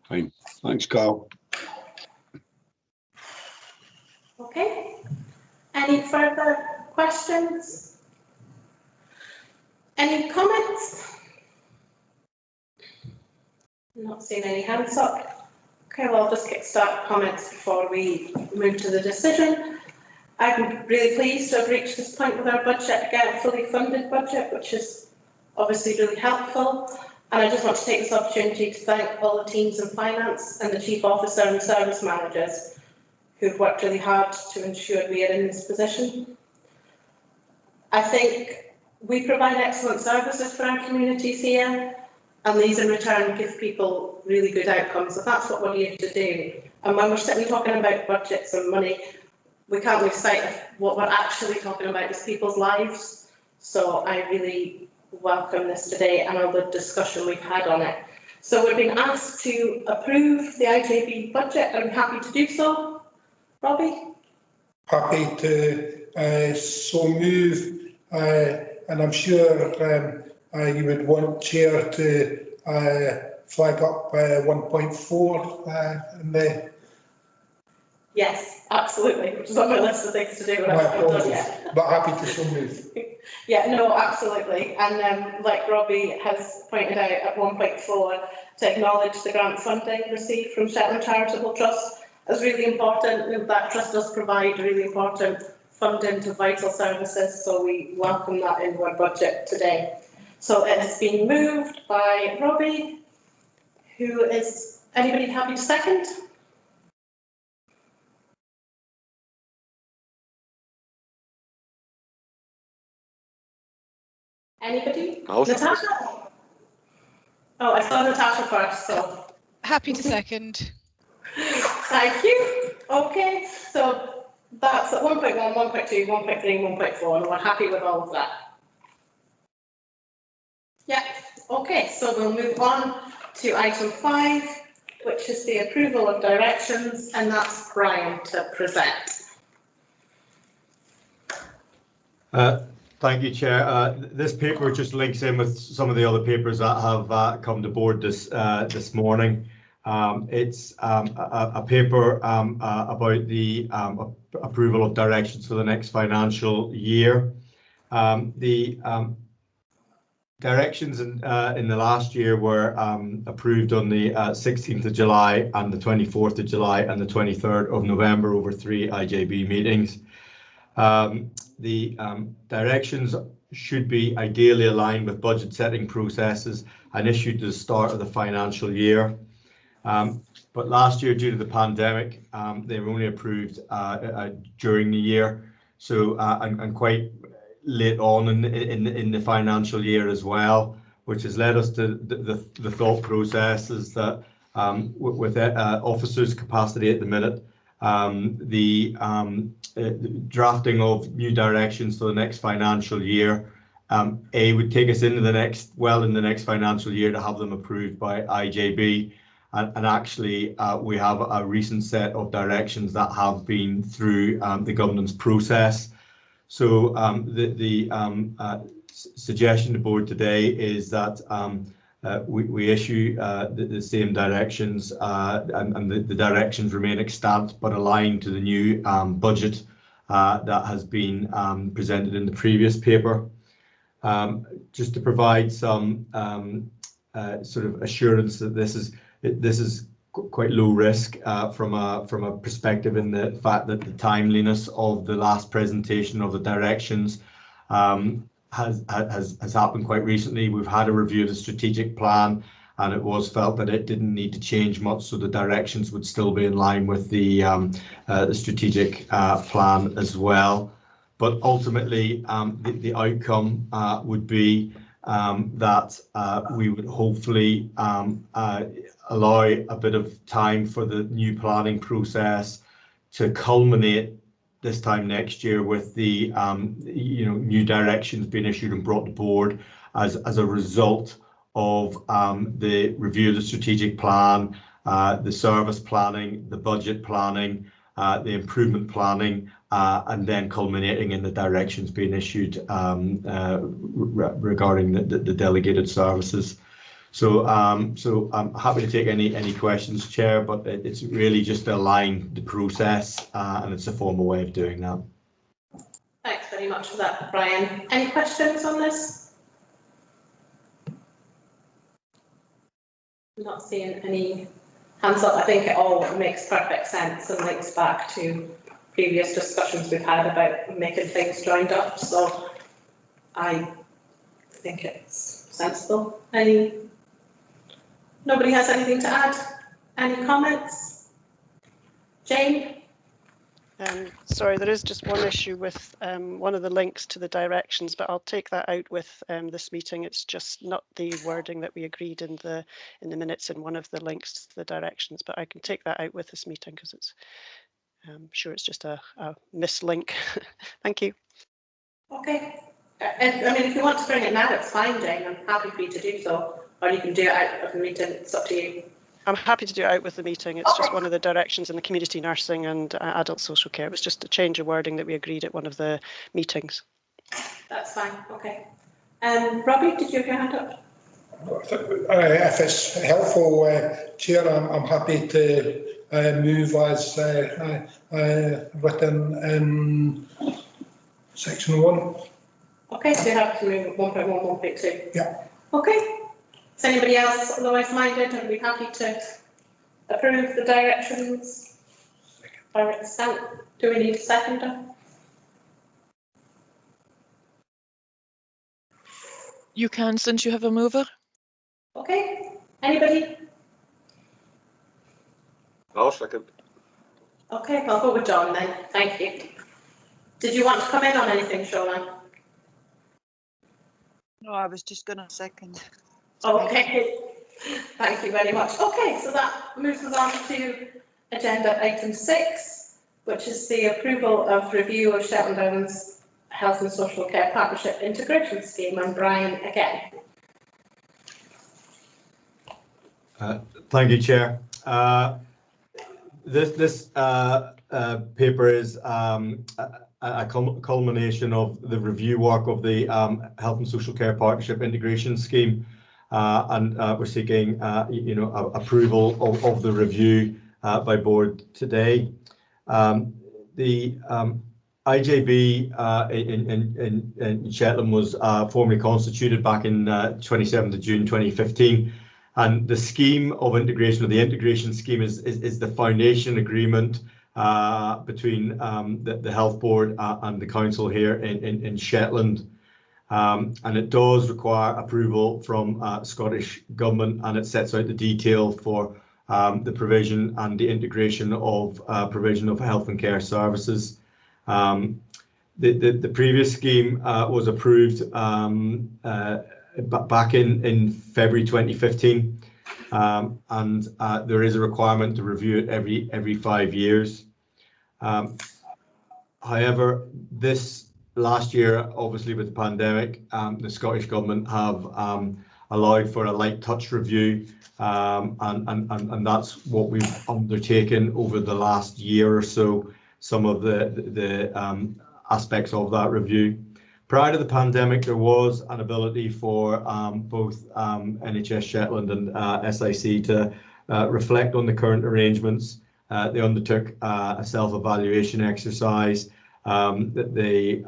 Fine. Thanks, Carl. Okay. Any further questions? Any comments? I'm not seeing any hands up. Okay, well, I'll just kickstart comments before we move to the decision. I'm really pleased to have reached this point with our budget, again, a fully funded budget, which is obviously really helpful. And I just want to take this opportunity to thank all the teams in finance and the chief officer and service managers who've worked really hard to ensure we are in this position. I think we provide excellent services for our communities here, and these in return give people really good outcomes. So that's what we're here to do. And when we're sitting talking about budgets and money, we can't lose sight of what we're actually talking about is people's lives. So I really welcome this today and all the discussion we've had on it. So we've been asked to approve the IJB budget. Are we happy to do so? Robbie? Happy to so move, and I'm sure you would want Chair to flag up 1.4 in the... Yes, absolutely, which is on my list of things to do. But happy to so move. Yeah, no, absolutely. And like Robbie has pointed out at 1.4, to acknowledge the grant funding received from Shetland Charitable Trust is really important. That trust does provide really important funding to vital services, so we welcome that into our budget today. So it has been moved by Robbie. Anybody happy to second? Anybody? Natasha? Oh, I saw Natasha first, so. Happy to second. Thank you. Okay, so that's at 1.1, 1.2, 1.3, 1.4, and we're happy with all of that. Yeah, okay, so we'll move on to item 5, which is the approval of directions, and that's Brian to present. Thank you, Chair. This paper just links in with some of the other papers that have come to board this morning. It's a paper about the approval of directions for the next financial year. The directions in the last year were approved on the 16th of July and the 24th of July and the 23rd of November over 3 IJB meetings. The directions should be ideally aligned with budget setting processes and issued at the start of the financial year. But last year, due to the pandemic, they were only approved during the year, so and quite late on in the financial year as well, which has led us to the thought processes that with officers' capacity at the minute, the drafting of new directions for the next financial year would take us into the next financial year to have them approved by IJB. And actually, we have a recent set of directions that have been through the governance process. So the suggestion to the board today is that we issue the same directions, and the directions remain extant but aligned to the new budget that has been presented in the previous paper. Just to provide some sort of assurance that this is quite low risk from a perspective in the fact that the timeliness of the last presentation of the directions has happened quite recently. We've had a review of the strategic plan, and it was felt that it didn't need to change much, so the directions would still be in line with the strategic plan as well. But ultimately, the outcome would be that we would hopefully allow a bit of time for the new planning process to culminate this time next year with the new directions being issued and brought to board as a result of the review of the strategic plan, the service planning, the budget planning, the improvement planning, and then culminating in the directions being issued regarding the delegated services. So I'm happy to take any questions, Chair, but it's really just to align the process, and it's a formal way of doing that. Thanks very much for that, Brian. Any questions on this? I'm not seeing any hands up. I think it all makes perfect sense and links back to previous discussions we've had about making things joined up. So I think it's sensible. Nobody has anything to add? Any comments? Jane? Sorry, there is just one issue with one of the links to the directions, but I'll take that out with this meeting. It's just not the wording that we agreed in the minutes in one of the links to the directions, but I can take that out with this meeting because it's I'm sure it's just a mislink. Thank you. Okay. I mean, if you want to bring it now, it's fine, Jane. I'm happy for you to do so, or you can do it out of the meeting. It's up to you. I'm happy to do it out with the meeting. It's just one of the directions in the community nursing and adult social care. It was just a change of wording that we agreed at one of the meetings. That's fine. Okay. Robbie, did you have your hand up? If it's helpful, Chair, I'm happy to move as written in section 1. Okay, so you have to move 1.1, 1.2. Yeah. Okay. Is anybody else otherwise minded? Are we happy to approve the directions? Or consent? Do we need a seconder? You can, since you have a mover. Okay. Anybody? I'll second. Okay, I'll go with John then. Thank you. Did you want to come in on anything, Shola? No, I was just going to second. Okay, thank you very much. Okay, so that moves us on to agenda item 6, which is the approval of review of Shetland Islands Health and Social Care Partnership Integration Scheme. And Brian again. Thank you, Chair. This paper is a culmination of the review work of the Health and Social Care Partnership Integration Scheme, and we're seeking, approval of the review by board today. The IJB in Shetland was formally constituted back in 27th of June 2015. And the scheme of integration, or the integration scheme, is the foundation agreement between the Health Board and the Council here in Shetland. And it does require approval from Scottish Government, and it sets out the detail for the provision and the integration of provision of health and care services. The previous scheme was approved back in February 2015, and there is a requirement to review it every 5 years. However, this last year, obviously with the pandemic, the Scottish Government have allowed for a light touch review, and that's what we've undertaken over the last year or so, some of the aspects of that review. Prior to the pandemic, there was an ability for both NHS Shetland and SIC to reflect on the current arrangements. They undertook a self-evaluation exercise. That they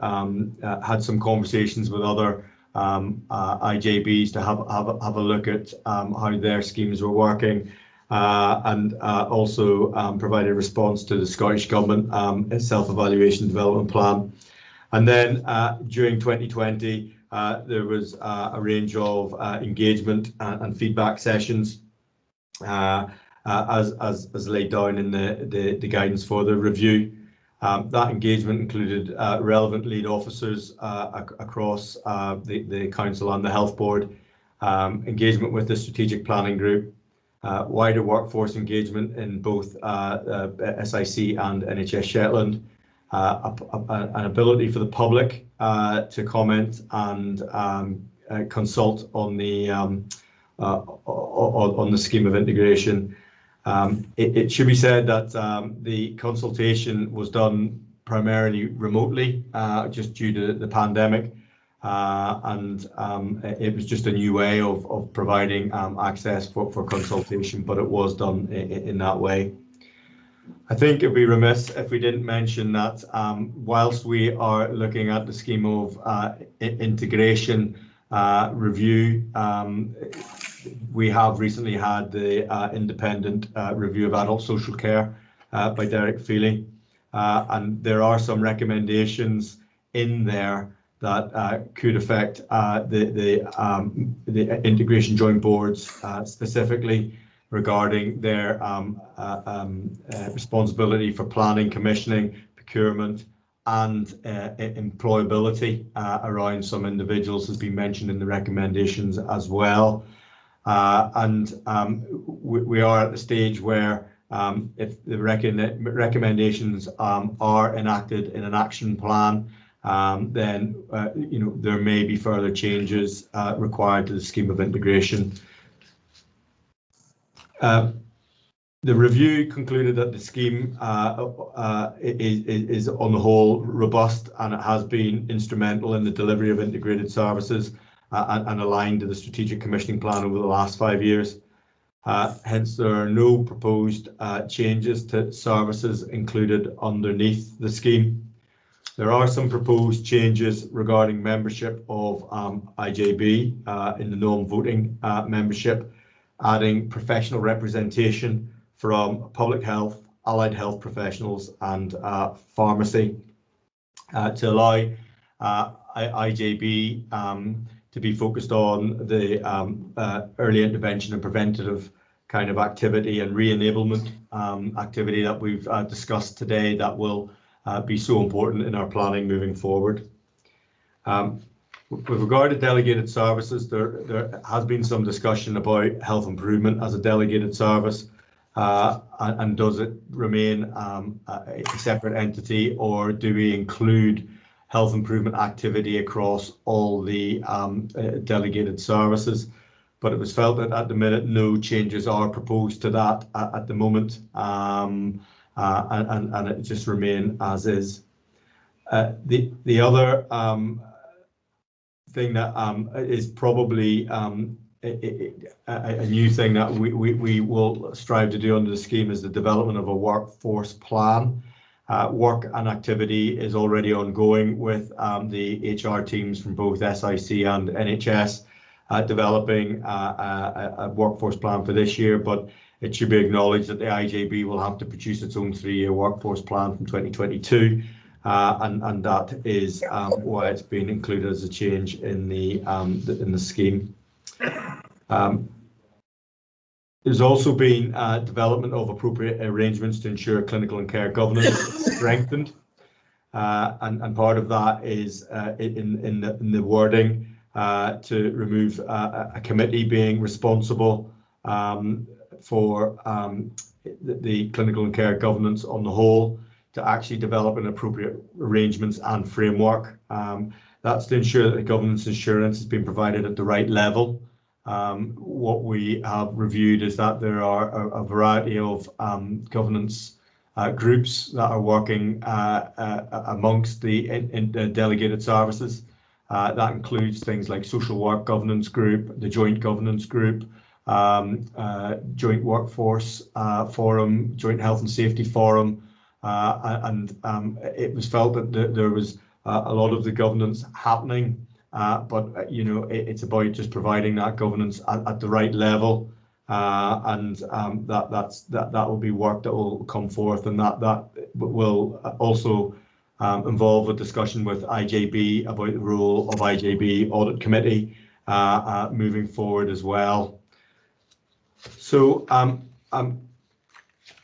had some conversations with other IJBs to have a look at how their schemes were working, and also provided a response to the Scottish Government self-evaluation development plan. And then during 2020, there was a range of engagement and feedback sessions as laid down in the guidance for the review. That engagement included relevant lead officers across the Council and the Health Board, engagement with the Strategic Planning Group, wider workforce engagement in both SIC and NHS Shetland, an ability for the public to comment and consult on the scheme of integration. It should be said that the consultation was done primarily remotely, just due to the pandemic, and it was just a new way of providing access for consultation, but it was done in that way. I think it'd be remiss if we didn't mention that whilst we are looking at the scheme of integration review, we have recently had the independent review of adult social care by Derek Feely, and there are some recommendations in there that could affect the integration joint boards, specifically regarding their responsibility for planning, commissioning, procurement, and employability around some individuals has been mentioned in the recommendations as well. And we are at the stage where if the recommendations are enacted in an action plan, then there may be further changes required to the scheme of integration. The review concluded that the scheme is on the whole robust, and it has been instrumental in the delivery of integrated services and aligned to the strategic commissioning plan over the last 5 years. Hence, there are no proposed changes to services included underneath the scheme. There are some proposed changes regarding membership of IJB in the non-voting membership, adding professional representation from public health, allied health professionals and pharmacy to allow IJB to be focused on the early intervention and preventative kind of activity and re-enablement activity that we've discussed today that will be so important in our planning moving forward. With regard to delegated services, there has been some discussion about health improvement as a delegated service, and does it remain a separate entity, or do we include health improvement activity across all the delegated services? But it was felt that at the minute no changes are proposed to that at the moment, and it just remain as is. The other thing that is probably a new thing that we will strive to do under the scheme is the development of a workforce plan. Work and activity is already ongoing with the HR teams from both SIC and NHS developing a workforce plan for this year, but it should be acknowledged that the IJB will have to produce its own 3-year workforce plan from 2022. And that is why it's been included as a change in the scheme. There's also been development of appropriate arrangements to ensure clinical and care governance is strengthened, and part of that is in the wording to remove a committee being responsible for the clinical and care governance on the whole, to actually develop an appropriate arrangements and framework. That's to ensure that the governance assurance has been provided at the right level. What we have reviewed is that there are a variety of governance groups that are working amongst the delegated services. That includes things like social work governance group, the joint governance group, joint workforce forum, joint health and safety forum, and it was felt that there was a lot of the governance happening. But you know, it's about just providing that governance at the right level, and that will be work that will come forth, and that will also involve a discussion with IJB about the role of IJB Audit Committee moving forward as well. So I'm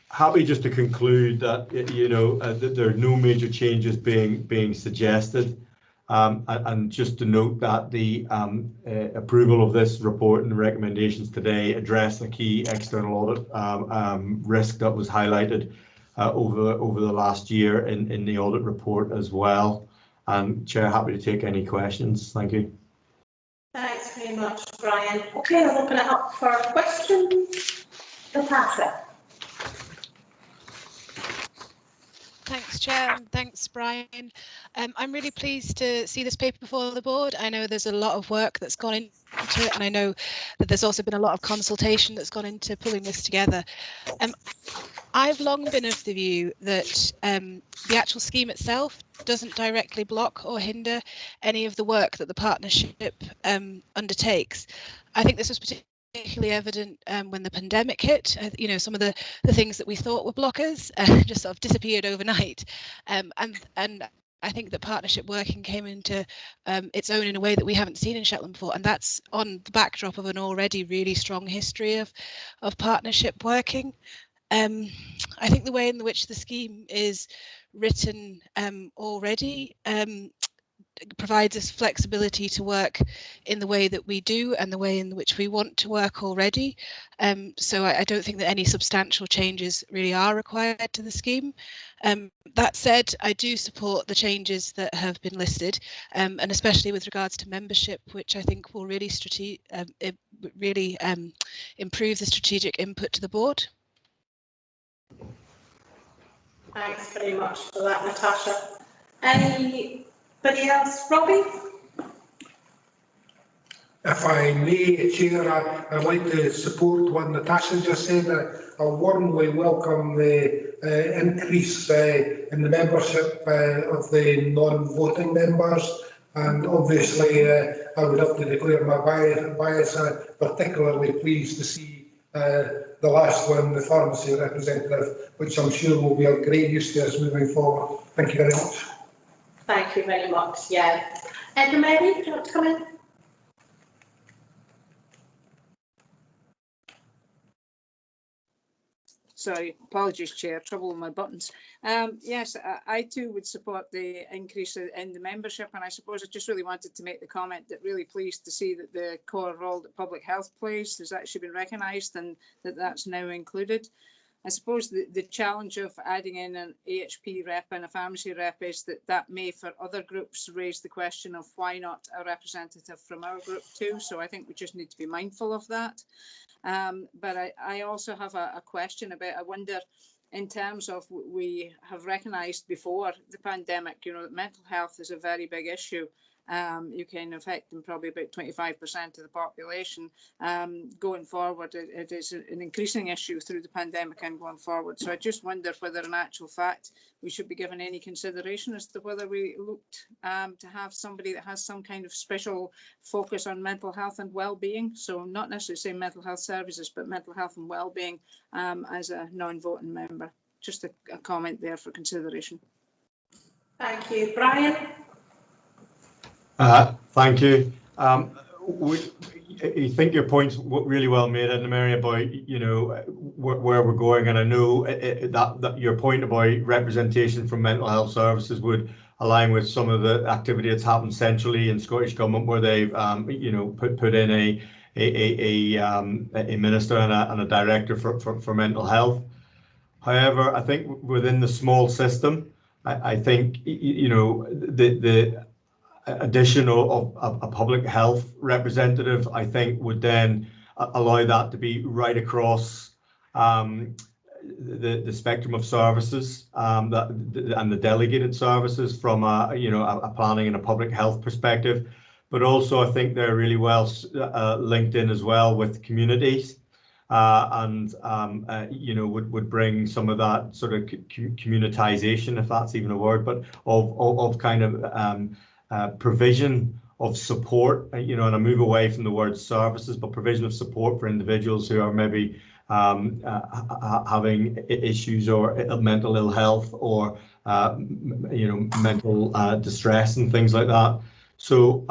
happy just to conclude that you know that there are no major changes being suggested. And just to note that the approval of this report and the recommendations today address a key external audit risk that was highlighted over the last year in the audit report as well. And Chair, happy to take any questions. Thank you. Thanks very much, Brian. Okay, I'll open it up for questions. Natasha. Thanks, Chair, and thanks, Brian. I'm really pleased to see this paper before the board. I know there's a lot of work that's gone into it, and I know that there's also been a lot of consultation that's gone into pulling this together. I've long been of the view that the actual scheme itself doesn't directly block or hinder any of the work that the partnership undertakes. I think this was particularly evident when the pandemic hit. You know, some of the things that we thought were blockers just sort of disappeared overnight, and I think that partnership working came into its own in a way that we haven't seen in Shetland before, and that's on the backdrop of an already really strong history of partnership working. I think the way in which the scheme is written already provides us flexibility to work in the way that we do and the way in which we want to work already. So I don't think that any substantial changes really are required to the scheme. That said, I do support the changes that have been listed, and especially with regards to membership, which I think will really improve the strategic input to the board. Thanks very much for that, Natasha. Anybody else? Robbie? If I may, Chair, I'd like to support what Natasha just said. I warmly welcome the increase in the membership of the non-voting members, and obviously I would have to declare my bias. I'm particularly pleased to see the last one, the pharmacy representative, which I'm sure will be of great use to us moving forward. Thank you very much. Thank you very much. Yeah. Edna Mary, do you want to come in? Sorry, apologies, Chair, trouble with my buttons. Yes, I too would support the increase in the membership, and I suppose I just really wanted to make the comment that really pleased to see that the core role that public health plays has actually been recognised and that's now included. I suppose the challenge of adding in an AHP rep and a pharmacy rep is that may for other groups raise the question of why not a representative from our group too. So I think we just need to be mindful of that. But I also have a question about, I wonder, in terms of, we have recognised before the pandemic, you know, that mental health is a very big issue. You can affect them probably about 25% of the population. Going forward, it is an increasing issue through the pandemic and going forward. So I just wonder whether in actual fact we should be given any consideration as to whether we looked to have somebody that has some kind of special focus on mental health and well-being. So not necessarily say mental health services, but mental health and well-being as a non-voting member. Just a comment there for consideration. Thank you. Brian? Thank you. I think your point's really well made, Edna Mary, about where we're going, and I know that your point about representation from mental health services would align with some of the activity that's happened centrally in Scottish Government, where they've put in a minister and a director for mental health. However, I think within the small system, I think the addition of a public health representative, I think, would then allow that to be right across the spectrum of services and the delegated services from a planning and a public health perspective. But also, I think they're really well linked in as well with communities, and would bring some of that sort of communitization, if that's even a word, but of kind of provision of support, and a move away from the word services, but provision of support for individuals who are maybe having issues or mental ill health or mental distress and things like that. So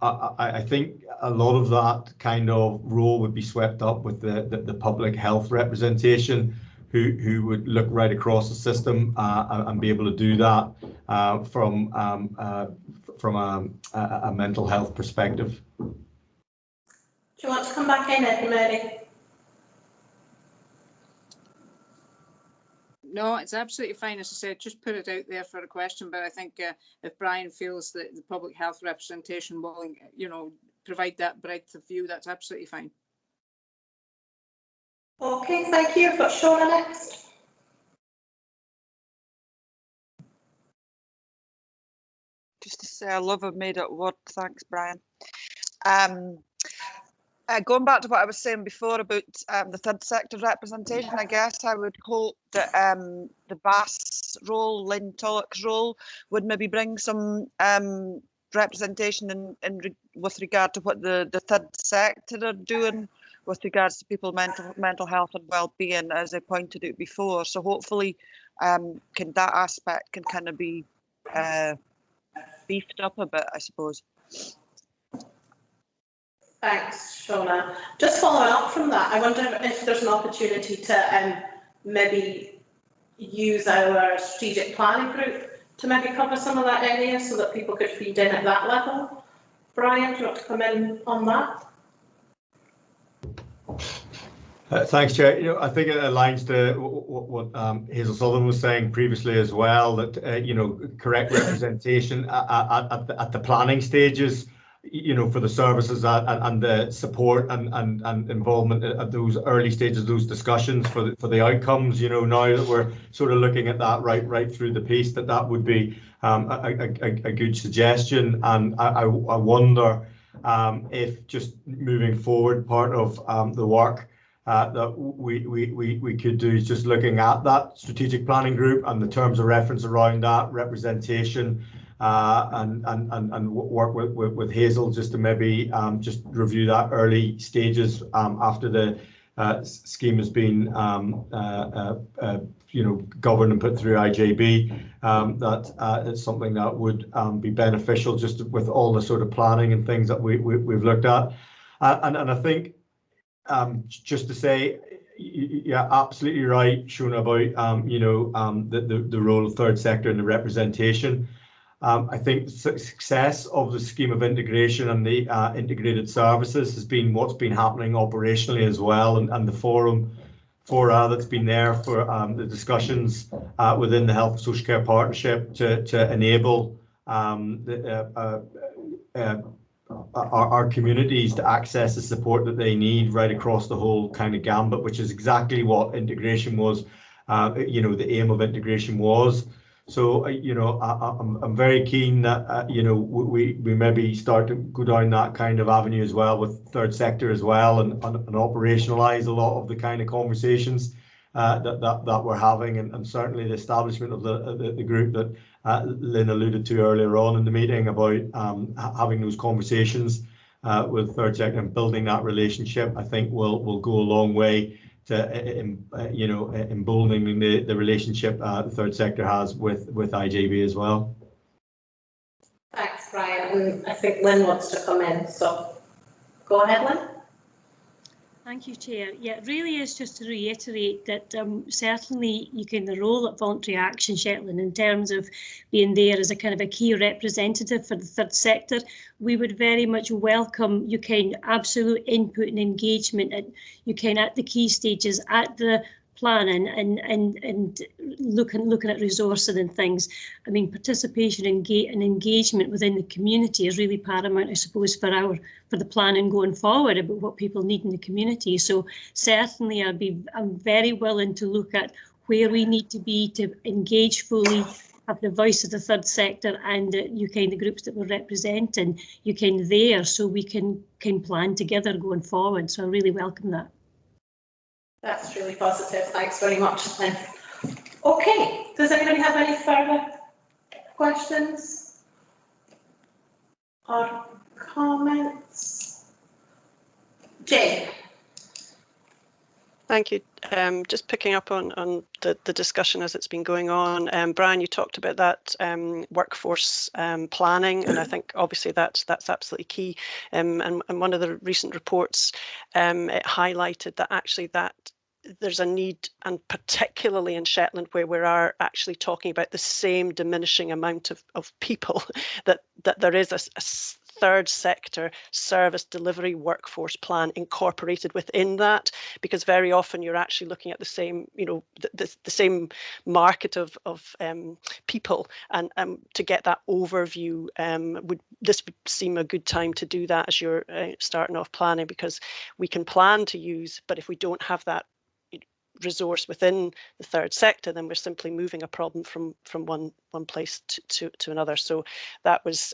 I think a lot of that kind of role would be swept up with the public health representation, who would look right across the system and be able to do that from a mental health perspective. Do you want to come back in, Edna Mary? No, it's absolutely fine. As I said, just put it out there for a question, but I think if Brian feels that the public health representation will, provide that breadth of view, that's absolutely fine. Okay, thank you. I've got Shona next. Just to say, I love I've made it work. Thanks, Brian. Going back to what I was saying before about the third sector representation, I guess I would hope that the BAS role, Lynn Tulloch's role, would maybe bring some representation with regard to what the third sector are doing with regards to people's mental health and well-being, as I pointed out before. So hopefully that aspect can kind of be beefed up a bit, I suppose. Thanks, Shona. Just following up from that, I wonder if there's an opportunity to maybe use our strategic planning group to maybe cover some of that area so that people could feed in at that level. Brian, do you want to come in on that? Thanks, Chair. I think it aligns to what Hazel Sullivan was saying previously as well, that correct representation at the planning stages, for the services and the support and involvement at those early stages of those discussions for the outcomes. Now that we're sort of looking at that right through the piece, that would be a good suggestion. And I wonder if just moving forward, part of the work that we could do is just looking at that strategic planning group and the terms of reference around that representation, and work with Hazel just to maybe just review that early stages after the scheme has been governed and put through IJB. That it's something that would be beneficial just with all the sort of planning and things that we've looked at, and I think just to say, yeah, absolutely right, Shona, about the role of third sector and the representation. I think the success of the scheme of integration and the integrated services has been what's been happening operationally as well, and the fora that's been there for the discussions within the Health and Social Care Partnership to enable our communities to access the support that they need right across the whole kind of gambit, which is exactly what integration was, the aim of integration was. So, I'm very keen that, we maybe start to go down that kind of avenue as well with third sector as well, and operationalise a lot of the kind of conversations that we're having, and certainly the establishment of the group that Lynn alluded to earlier on in the meeting about having those conversations with third sector and building that relationship, I think will go a long way to emboldening the relationship the third sector has with IJB as well. Thanks, Brian. And I think Lynn wants to come in, so. Go ahead, Lynn. Thank you, Chair. Yeah, it really is just to reiterate that certainly the role at Voluntary Action Shetland in terms of being there as a kind of a key representative for the third sector, we would very much welcome absolute input and engagement at at the key stages, at the planning and looking at resourcing and things. I mean, participation and engagement within the community is really paramount, I suppose, for the planning going forward about what people need in the community. So certainly I'm very willing to look at where we need to be to engage fully, have the voice of the third sector and the groups that we're representing there, so we can plan together going forward. So I really welcome that. That's really positive. Thanks very much, Lynn. Okay, does anybody have any further questions or comments? Jane. Thank you. Just picking up on the discussion as it's been going on. Brian, you talked about that workforce planning, and I think obviously that's absolutely key. And one of the recent reports, it highlighted that actually there's a need, and particularly in Shetland, where we are actually talking about the same diminishing amount of people, that there is a third sector service delivery workforce plan incorporated within that, because very often you're actually looking at the same, the same market of people, and to get that overview, this would seem a good time to do that as you're starting off planning, because we can plan to use, but if we don't have that resource within the third sector, then we're simply moving a problem from one place to another. So that was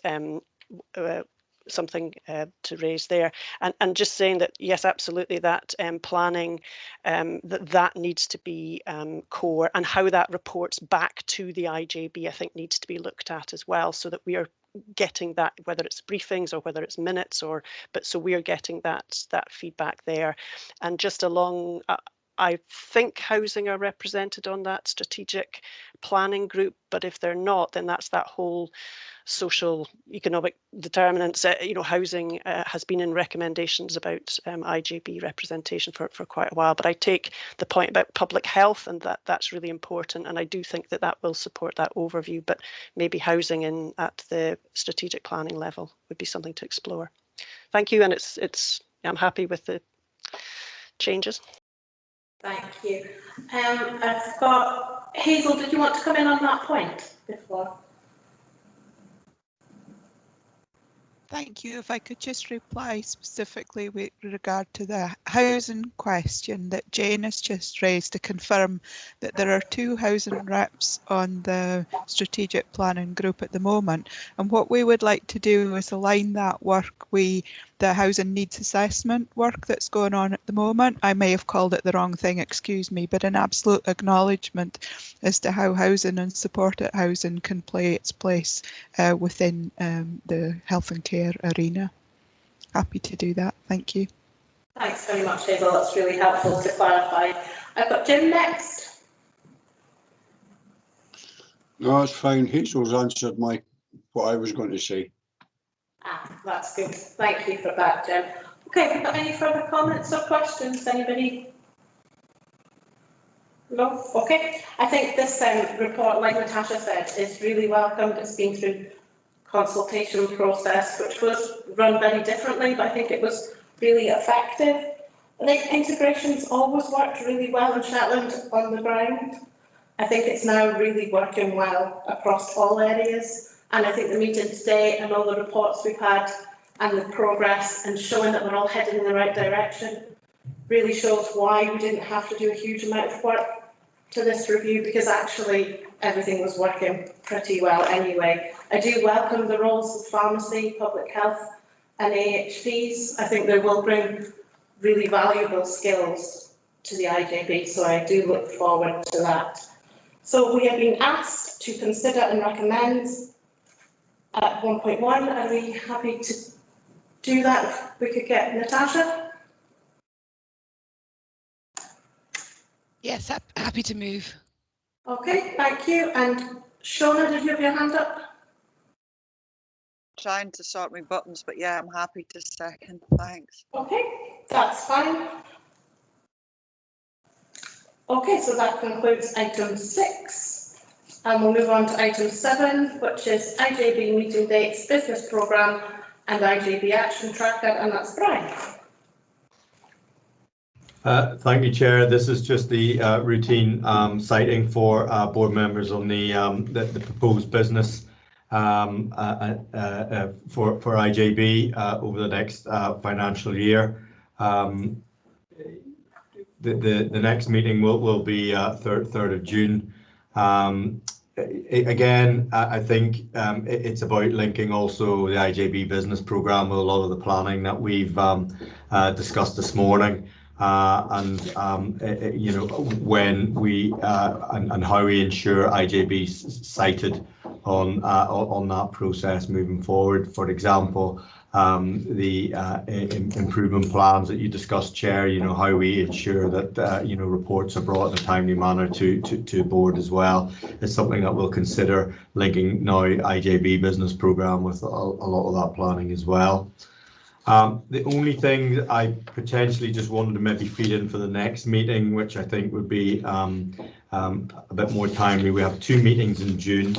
something to raise there, and just saying that yes, absolutely, that planning, that needs to be core, and how that reports back to the IJB, I think, needs to be looked at as well, so that we are getting that, whether it's briefings or whether it's minutes, so we are getting that feedback there. And just along, I think housing are represented on that strategic planning group, but if they're not, then that's that whole social economic determinants. Housing has been in recommendations about IJB representation for quite a while, but I take the point about public health, and that's really important, and I do think that will support that overview, but maybe housing at the strategic planning level would be something to explore. Thank you, and I'm happy with the changes. Thank you. I've got Hazel. Did you want to come in on that point before? Thank you. If I could just reply specifically with regard to the housing question that Jane has just raised, to confirm that there are 2 housing reps on the strategic planning group at the moment, and what we would like to do is align that work with the housing needs assessment work that's going on at the moment. I may have called it the wrong thing, excuse me, but an absolute acknowledgement as to how housing and supported housing can play its place within the health and care arena. Happy to do that. Thank you. Thanks very much, Hazel. That's really helpful to clarify. I've got Jim next. No, it's fine. Hazel's answered what I was going to say. That's good. Thank you for that, Jim. Okay, have you got any further comments or questions? Anybody? No? Okay. I think this report, like Natasha said, is really welcomed. It's been through consultation process, which was run very differently, but I think it was really effective. I think integration's always worked really well in Shetland on the ground. I think it's now really working well across all areas. And I think the meeting today and all the reports we've had and the progress and showing that we're all heading in the right direction really shows why we didn't have to do a huge amount of work to this review, because actually everything was working pretty well anyway. I do welcome the roles of pharmacy, public health and AHPs. I think they will bring really valuable skills to the IJB, so I do look forward to that. So we have been asked to consider and recommend at 1.1, are we happy to do that? If we could get Natasha? Yes, happy to move. Okay, thank you. And Shona, did you have your hand up? trying to sort my buttons, but yeah, I'm happy to second. Thanks. Okay, that's fine. Okay, so that concludes item 6. And we'll move on to item 7, which is IJB meeting dates, business programme and IJB action tracker, and that's Brian. Thank you, Chair. This is just the routine citing for board members on the proposed business for IJB over the next financial year. The next meeting will be 3rd of June. Again, I think it's about linking also the IJB business programme with a lot of the planning that we've discussed this morning. You know, when we and how we ensure IJB's cited on that process moving forward. For example, the improvement plans that you discussed, Chair. You know, how we ensure that you know, reports are brought in a timely manner to board as well. It's something that we'll consider linking now IJB business programme with a lot of that planning as well. The only thing that I potentially just wanted to maybe feed in for the next meeting, which I think would be a bit more timely. We have 2 meetings in June,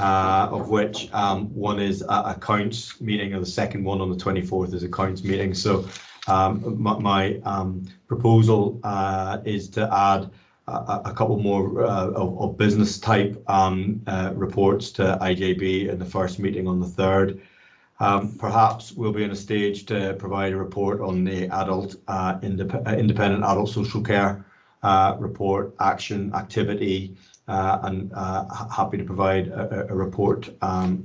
of which one is accounts meeting, and the second one on the 24th is accounts meeting. So my proposal is to add a couple more of business type reports to IJB in the first meeting on the 3rd. Perhaps we'll be in a stage to provide a report on the adult independent adult social care report, action, activity, and happy to provide a report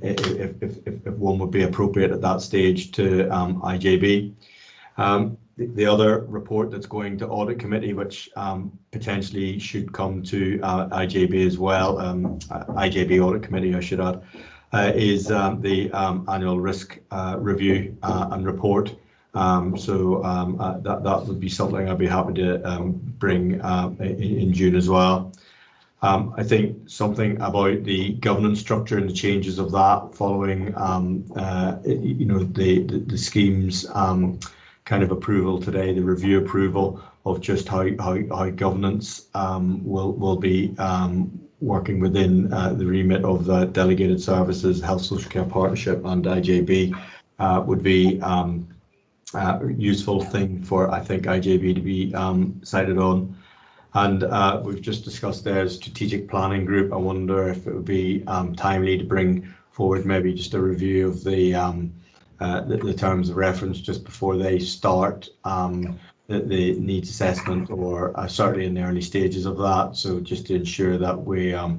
if one would be appropriate at that stage to IJB. The other report that's going to audit committee, which potentially should come to IJB as well, IJB audit committee, I should add. Is the annual risk review and report. That would be something I'd be happy to bring in June as well. I think something about the governance structure and the changes of that following you know, the schemes kind of approval today, the review approval of just how governance will be working within the remit of the Delegated Services, Health Social Care Partnership and IJB would be a useful thing for, I think, IJB to be cited on. And we've just discussed their strategic planning group. I wonder if it would be timely to bring forward maybe just a review of the terms of reference just before they start the needs assessment, or certainly in the early stages of that. So just to ensure that we are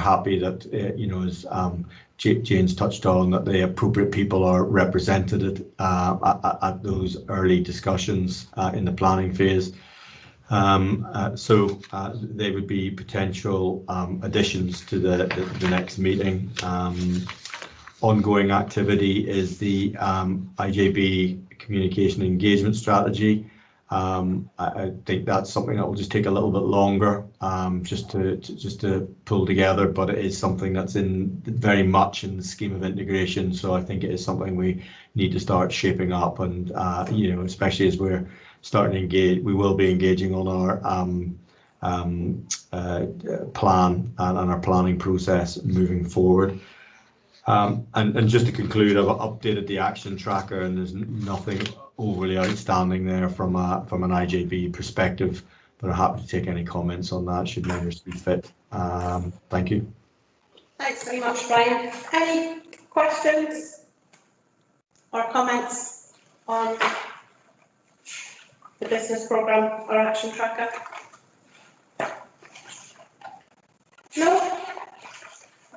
happy that you know, as Jane's touched on, that the appropriate people are represented at those early discussions in the planning phase. So they would be potential additions to the next meeting. Ongoing activity is the IJB communication engagement strategy. I think that's something that will just take a little bit longer just to pull together, but it is something that's very much in the scheme of integration. So I think it is something we need to start shaping up, and you know, especially as we're starting to engage, we will be engaging on our plan and our planning process moving forward. And just to conclude, I've updated the action tracker, and there's nothing overly outstanding there from an IJB perspective, but I'm happy to take any comments on that should members see fit. Thank you. Thanks very much, Brian. Any questions or comments on the business programme or action tracker? No?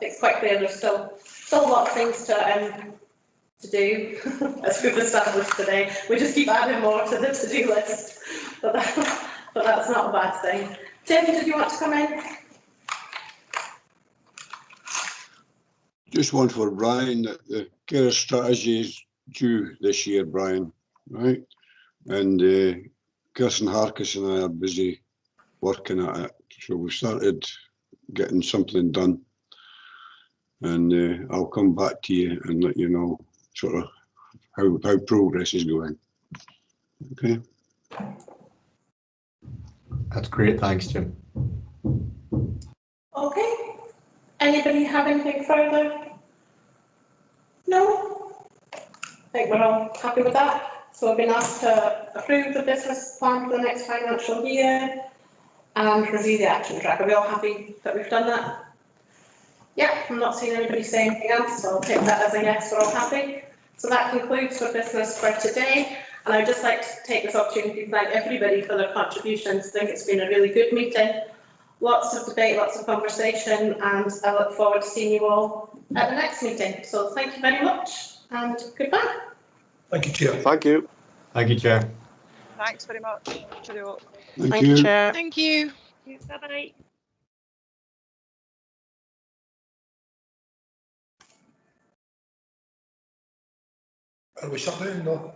It's quite clear there's still a lot of things to do, as we've established today. We just keep adding more to the to-do list, but that's not a bad thing. Tim, did you want to come in? Just one for Brian, that the care strategy is due this year, Brian, right? And Kirsten Harkis and I are busy working at it. So we've started getting something done. and I'll come back to you and let you know sort of how progress is going. Okay. That's great. Thanks, Jim. Okay. Anybody have anything further? No? I think we're all happy with that. So we've been asked to approve the business plan for the next financial year and review the action track. Are we all happy that we've done that? Yeah, I'm not seeing anybody say anything else, so I'll take that as a yes, we're all happy. So that concludes the business for today. And I'd just like to take this opportunity to thank everybody for their contributions. I think it's been a really good meeting. Lots of debate, lots of conversation, and I look forward to seeing you all at the next meeting. So thank you very much and goodbye. Thank you, Chair. Thank you. Thank you, Chair. Thanks very much. Cheerio. Thank you, Chair. Thank you. Bye-bye. Are we shut down? No.